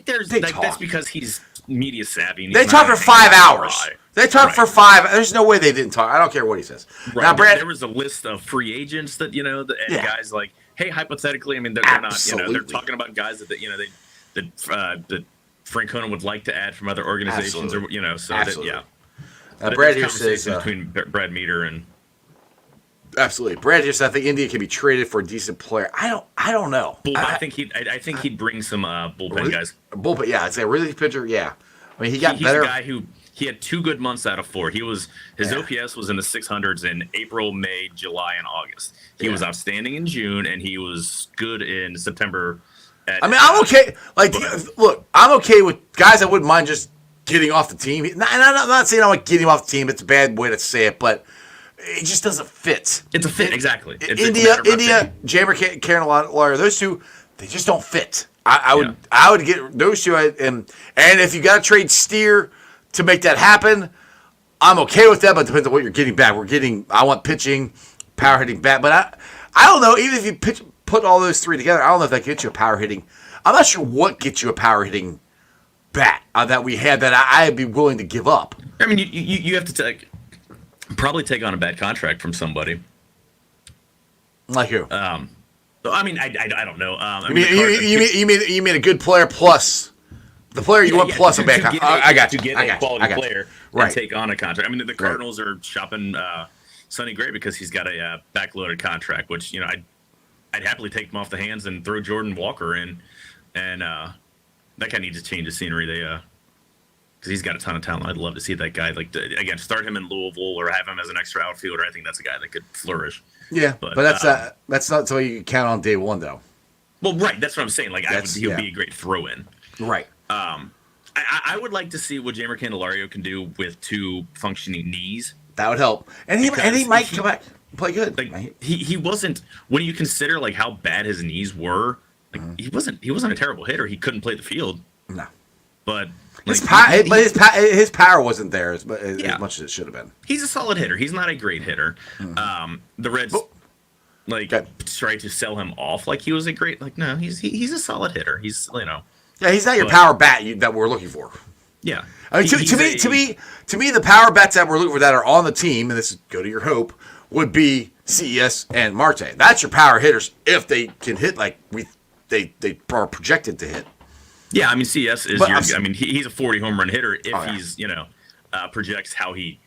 [SPEAKER 3] That's because he's media savvy.
[SPEAKER 2] They talked for 5 hours. They talked for 5. There's no way they didn't talk. I don't care what he says.
[SPEAKER 3] Right. Now, Brad, there was a list of free agents that guys hey, hypothetically, I mean, they're not. They're talking about guys that that Francona would like to add from other organizations,
[SPEAKER 2] Absolutely.
[SPEAKER 3] Brad here says between Brad Meter and.
[SPEAKER 2] Absolutely, Brad just. I think India can be traded for a decent player. I don't know.
[SPEAKER 3] I think he'd bring some bullpen guys.
[SPEAKER 2] Bullpen, yeah. It's a really pitcher. Yeah, I mean, he's better.
[SPEAKER 3] A guy who he had 2 good months out of 4. His OPS was in the 600s in April, May, July, and August. He was outstanding in June, and he was good in September.
[SPEAKER 2] I'm okay. Look, I'm okay with guys. I wouldn't mind just getting off the team. And I'm not saying I want getting off the team. It's a bad way to say it, but it just doesn't fit.
[SPEAKER 3] It's a fit, exactly.
[SPEAKER 2] India, Jeimer Candelario, those two, they just don't fit. I would get those two, and if you got to trade Steer to make that happen, I'm okay with that. But it depends on what you're getting back. I want pitching, power hitting bat, but I don't know. Even if you put all those 3 together, I don't know if that gets you a power hitting. I'm not sure what gets you a power hitting bat that we had that I'd be willing to give up.
[SPEAKER 3] I mean, you have to probably take on a bad contract from somebody.
[SPEAKER 2] Like who?
[SPEAKER 3] I mean, I don't know.
[SPEAKER 2] You mean a good player plus the player you want plus a bad contract. I got you.
[SPEAKER 3] To get a quality player and take on a contract. I mean, the Cardinals are shopping Sonny Gray because he's got a backloaded contract, which I'd happily take them off the hands and throw Jordan Walker in, and that guy needs to change the scenery. Because he's got a ton of talent. I'd love to see that guy. Again, start him in Louisville or have him as an extra outfielder. I think that's a guy that could flourish.
[SPEAKER 2] Yeah, but that's not something you can count on day one, though.
[SPEAKER 3] Well, right. That's what I'm saying. He'll be a great throw-in.
[SPEAKER 2] Right.
[SPEAKER 3] I would like to see what Jeimer Candelario can do with 2 functioning knees.
[SPEAKER 2] That would help, and he might come back. Play good.
[SPEAKER 3] Like he wasn't, when you consider like how bad his knees were, like he wasn't a terrible hitter. He couldn't play the field.
[SPEAKER 2] No.
[SPEAKER 3] But
[SPEAKER 2] his power wasn't there as much as it should have been.
[SPEAKER 3] He's a solid hitter. He's not a great hitter. The Reds tried to sell him off like he was a great, like, no, he's a solid hitter. He's, you know.
[SPEAKER 2] Yeah, he's not your power bat that we're looking for.
[SPEAKER 3] Yeah.
[SPEAKER 2] I mean, to me, the power bats that we're looking for that are on the team, and this is go to your hope, would be CES and Marte. That's your power hitters if they can hit like they are projected to hit.
[SPEAKER 3] Yeah, I mean, CS is he's a 40 home run hitter if he's, you know, projects how we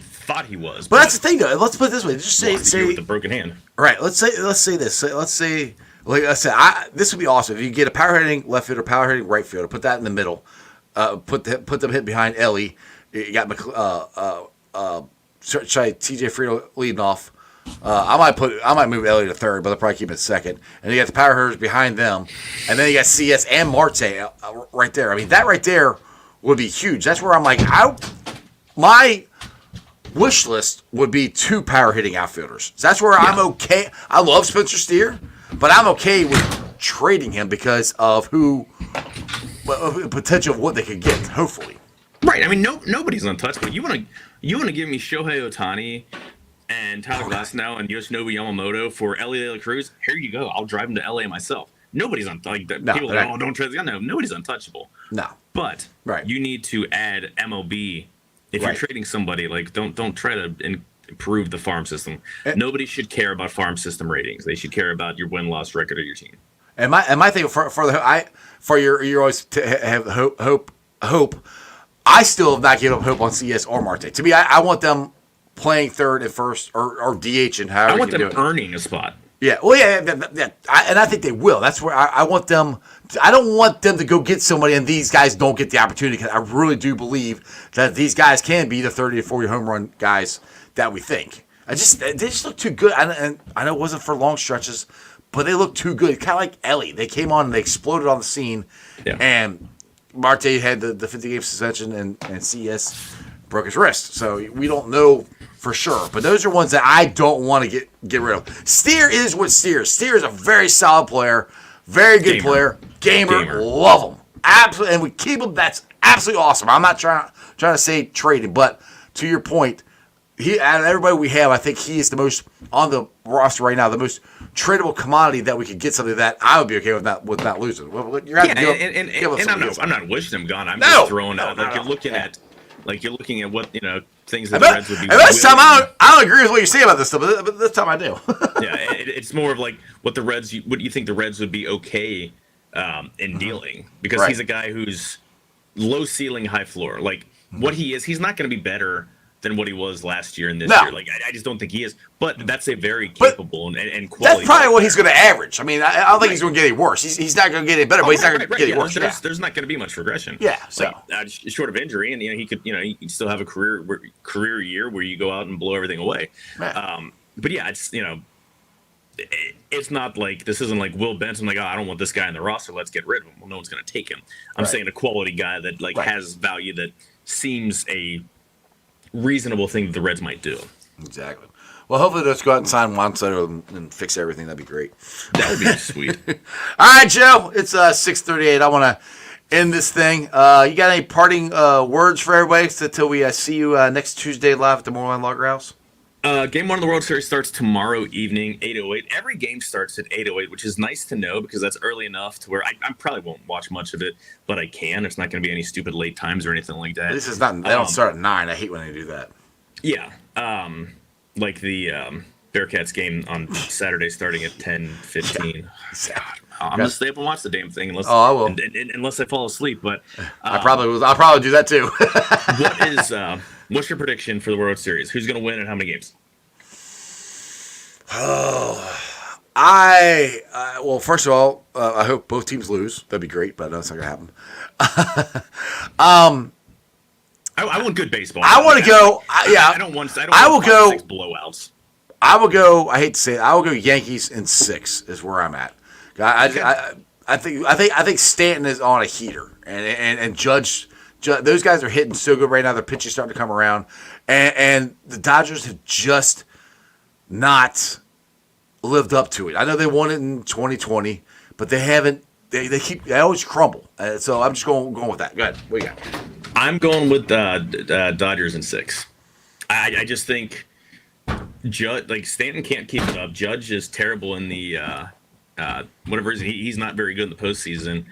[SPEAKER 3] thought he was.
[SPEAKER 2] But that's the thing, though. Let's put it this way. Just say
[SPEAKER 3] with the broken hand.
[SPEAKER 2] Right. Let's say this. Let's say, like I said, this would be awesome if you get a power hitting left fielder, power hitting right fielder, put that in the middle, put them hit behind Ellie. You got TJ Friedl leading off. I might move Ellie to third, but they'll probably keep him at second. And you got the power hitters behind them, and then you got CS and Marte right there. I mean, that right there would be huge. That's where I'm like, my wish list would be 2 power hitting outfielders. So that's where I'm okay. I love Spencer Steer, but I'm okay with trading him because of potential of what they could get. Hopefully,
[SPEAKER 3] right. I mean, nobody's untouchable. You want to give me Shohei Ohtani and Tyler Glasnow and Yoshinobu Yamamoto for Ellie De La Cruz? Here you go. I'll drive him to LA myself. Nobody's people are like, oh, don't trade this guy. No, nobody's untouchable.
[SPEAKER 2] No,
[SPEAKER 3] but you need to add MLB. If you're trading somebody, like don't try to improve the farm system. Nobody should care about farm system ratings. They should care about your win-loss record of your team.
[SPEAKER 2] And my thing for your always have hope. I still have not given up hope on CS or Marte. To me, I want them playing third and first or DH and however.
[SPEAKER 3] I want
[SPEAKER 2] them
[SPEAKER 3] do it. Earning a spot.
[SPEAKER 2] Yeah, well, and I think they will. That's where I want them. I don't want them to go get somebody and these guys don't get the opportunity. Because I really do believe that these guys can be the 30 to 40 home run guys that we think. They just look too good. And I know it wasn't for long stretches, but they look too good. Kind of like Ellie. They came on and they exploded on the scene. Yeah. And Marte had the 50-game suspension and CS broke his wrist. So we don't know for sure. But those are ones that I don't want to get rid of. Steer is what Steer is. Steer is a very solid player, very good player, gamer. Love him. Absolutely. And we keep him. That's absolutely awesome. I'm not trying to say trading, but to your point, out of everybody we have, I think he is the most on the roster right now, the most tradable commodity that we could get something that I would be okay with not losing. You're
[SPEAKER 3] I'm not wishing him gone. I'm just throwing out you're looking at what things that the Reds would be.
[SPEAKER 2] And this time I don't agree with what you say about this stuff, but this time I do.
[SPEAKER 3] Yeah, it's more of like what do you think the Reds would be okay in dealing, because he's a guy who's low ceiling, high floor. Like what he is, he's not going to be better than what he was last year and this year. Like I just don't think he is. But that's a very capable and quality.
[SPEAKER 2] That's probably what he's going to average. I mean, I don't think he's going to get any worse. He's not going to get any better, but he's not going to get any worse.
[SPEAKER 3] There's not going to be much regression.
[SPEAKER 2] Yeah. So
[SPEAKER 3] short of injury, and he could still have a career year where you go out and blow everything away. But yeah, it's not like this isn't like Will Benson. Like, oh, I don't want this guy in the roster. Let's get rid of him. Well, no one's going to take him. I'm saying a quality guy that has value that seems a reasonable thing that the Reds might do.
[SPEAKER 2] Exactly. Well, hopefully let's go out and sign Juan Soto and fix everything. That'd be great.
[SPEAKER 3] That would be sweet.
[SPEAKER 2] All right, Joe. It's 6:38. I want to end this thing. You got any parting words for everybody until we see you next Tuesday live at the Moreline Logger House?
[SPEAKER 3] Game 1 of the World Series starts tomorrow evening, 8:08. Every game starts at 8:08, which is nice to know because that's early enough to where I probably won't watch much of it, but I can. There's not going to be any stupid late times or anything like that.
[SPEAKER 2] This is not. They don't start at 9. I hate when they do that.
[SPEAKER 3] Yeah, like the Bearcats game on Saturday starting at 10:15. God, I'm gonna stay up and watch the damn thing unless
[SPEAKER 2] I will.
[SPEAKER 3] Unless I fall asleep. But
[SPEAKER 2] I'll probably do that too.
[SPEAKER 3] What's your prediction for the World Series? Who's going to win and how many games?
[SPEAKER 2] Well, first of all, I hope both teams lose. That'd be great, but that's not going to happen.
[SPEAKER 3] I want good baseball.
[SPEAKER 2] I want to go.
[SPEAKER 3] I don't want 6 blowouts.
[SPEAKER 2] I will go. I hate to say it. I will go Yankees in 6 is where I'm at. I think Stanton is on a heater, and Judge. Those guys are hitting so good right now. Their pitch is starting to come around, and the Dodgers have just not lived up to it. I know they won it in 2020, but they haven't. They always crumble. So I'm just going with that. Go ahead. What you got?
[SPEAKER 3] I'm going with Dodgers in 6. I just think Stanton can't keep it up. Judge is terrible in the whatever reason. He's not very good in the postseason.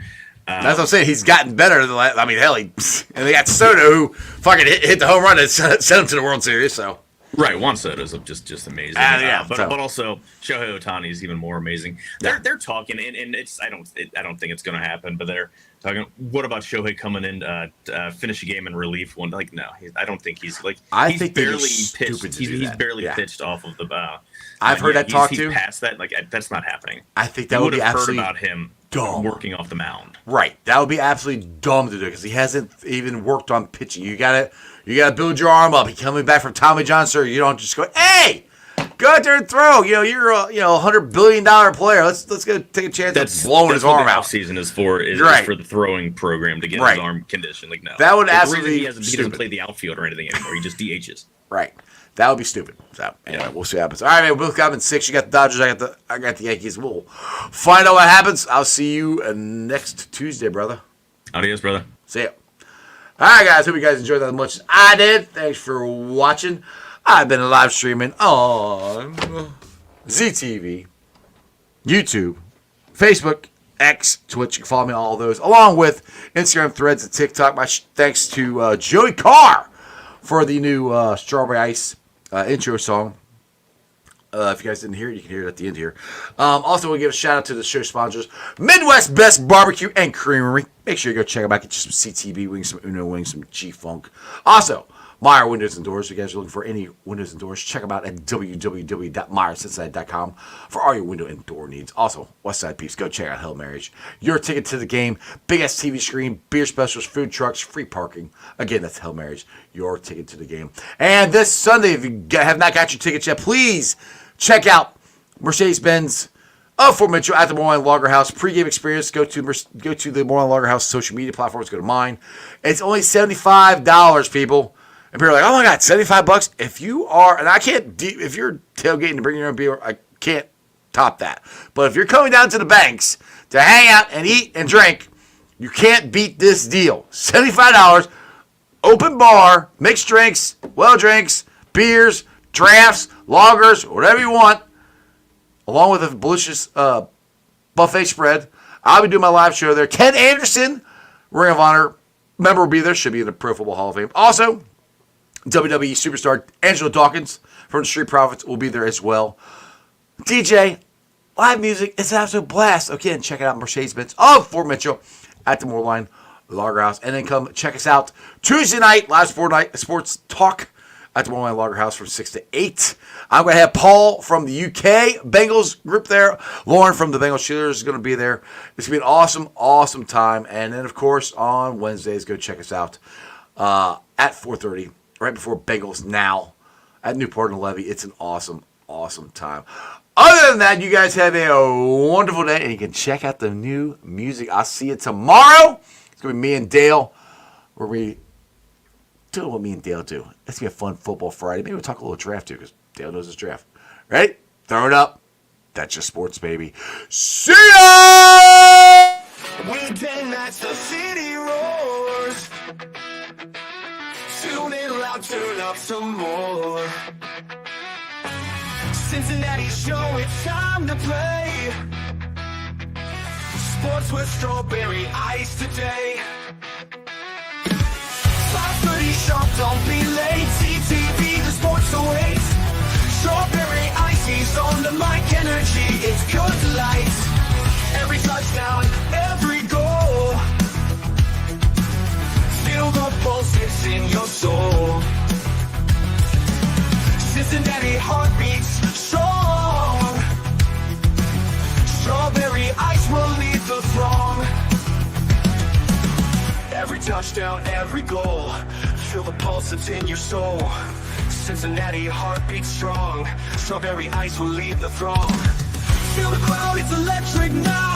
[SPEAKER 2] That's what I'm saying. He's gotten better than I mean, hell, and they got Soto who fucking hit the home run and sent him to the World Series. So
[SPEAKER 3] right, Juan Soto's just amazing. But also Shohei Ohtani is even more amazing. They're talking, and it's I don't think it's going to happen. But they're talking. What about Shohei coming in to finish a game in relief? One no, I don't think he's like.
[SPEAKER 2] I
[SPEAKER 3] he's
[SPEAKER 2] think
[SPEAKER 3] barely pitched. He's barely pitched off of the.
[SPEAKER 2] I've heard that talk too.
[SPEAKER 3] He's past that. Like that's not happening.
[SPEAKER 2] I think that would be absolutely
[SPEAKER 3] heard about him dumb. Working off the mound.
[SPEAKER 2] Right, that would be absolutely dumb to do because he hasn't even worked on pitching. You gotta build your arm up. He's coming back from Tommy John surgery. You don't just go, hey, go out there and throw. You're a $100 billion player. Let's go take a chance of blowing his arm out.
[SPEAKER 3] Season is for the throwing program to get his arm conditioned. Like no,
[SPEAKER 2] that would absolutely.
[SPEAKER 3] He doesn't play the outfield or anything anymore. He just DHs.
[SPEAKER 2] Right. That would be stupid. So anyway, we'll see what happens. All right, man. We both got them in 6. You got the Dodgers. I got the Yankees. We'll find out what happens. I'll see you next Tuesday, brother.
[SPEAKER 3] Adios, brother.
[SPEAKER 2] See ya. All right, guys. Hope you guys enjoyed that as much as I did. Thanks for watching. I've been live streaming on ZTV, YouTube, Facebook, X, Twitch. You can follow me on all those, along with Instagram, Threads, and TikTok. My thanks to Joey Carr for the new Strawberry Ice intro song. If you guys didn't hear it, you can hear it at the end here. Also, we'll give a shout out to the show sponsors, Midwest Best Barbecue and Creamery. Make sure you go check them out. Get you some CTB wings, some Uno wings, some G-Funk. Also, Meyer Windows and Doors. If you guys are looking for any windows and doors, check them out at www.meyercincinnati.com for all your window and door needs. Also, Westside Peeps, go check out Hell Marriage. Your ticket to the game, big ass TV screen, beer specials, food trucks, free parking. Again, that's Hell Marriage, your ticket to the game. And this Sunday, if you have not got your tickets yet, please check out Mercedes-Benz of Fort Mitchell at the Moreline Lager House. Pre-game experience, go to the Moreline Lager House social media platforms, go to mine. It's only $75, people. And people are like, oh my God, $75? If you are, and if you're tailgating to bring your own beer, I can't top that. But if you're coming down to the banks to hang out and eat and drink, you can't beat this deal. $75, open bar, mixed drinks, well drinks, beers, drafts, lagers, whatever you want, along with a delicious buffet spread. I'll be doing my live show there. Ken Anderson, Ring of Honor member, will be there. Should be in the Pro Football Hall of Fame. Also, WWE superstar Angelo Dawkins from the Street Profits will be there as well. DJ, live music, it's an absolute blast. Again, check it out, Mercedes-Benz of Fort Mitchell at the Moreline Lager House. And then come check us out Tuesday night, live sports talk at the Moreline Lager House from 6 to 8. I'm going to have Paul from the UK Bengals group there. Lauren from the Bengals Cheerleaders is going to be there. It's going to be an awesome, awesome time. And then, of course, on Wednesdays, go check us out at 4:30. Right before Bengals Now at Newport and Levy. It's an awesome, awesome time. Other than that, you guys have a wonderful day, and you can check out the new music. I'll see you tomorrow. It's going to be me and Dale, where we do what me and Dale do. It's going to be a fun football Friday. Maybe we'll talk a little draft, too, because Dale knows his draft. Ready? Throw it up. That's your sports, baby. See ya!
[SPEAKER 1] Weekday nights, the city roars. Tune in loud, turn up some more. Cincinnati show, it's time to play. Sports with strawberry ice today. 5:30 sharp, don't be late. CTV, the sports awaits. Strawberry ice, he's on the mic, energy, it's good delight. Every touchdown, every goal. Feel the pulse, it's in your soul. Cincinnati heartbeats strong. Strawberry ice will lead the throng. Every touchdown, every goal. Feel the pulse, it's in your soul. Cincinnati heartbeats strong. Strawberry ice will lead the throng. Feel the crowd, it's electric now.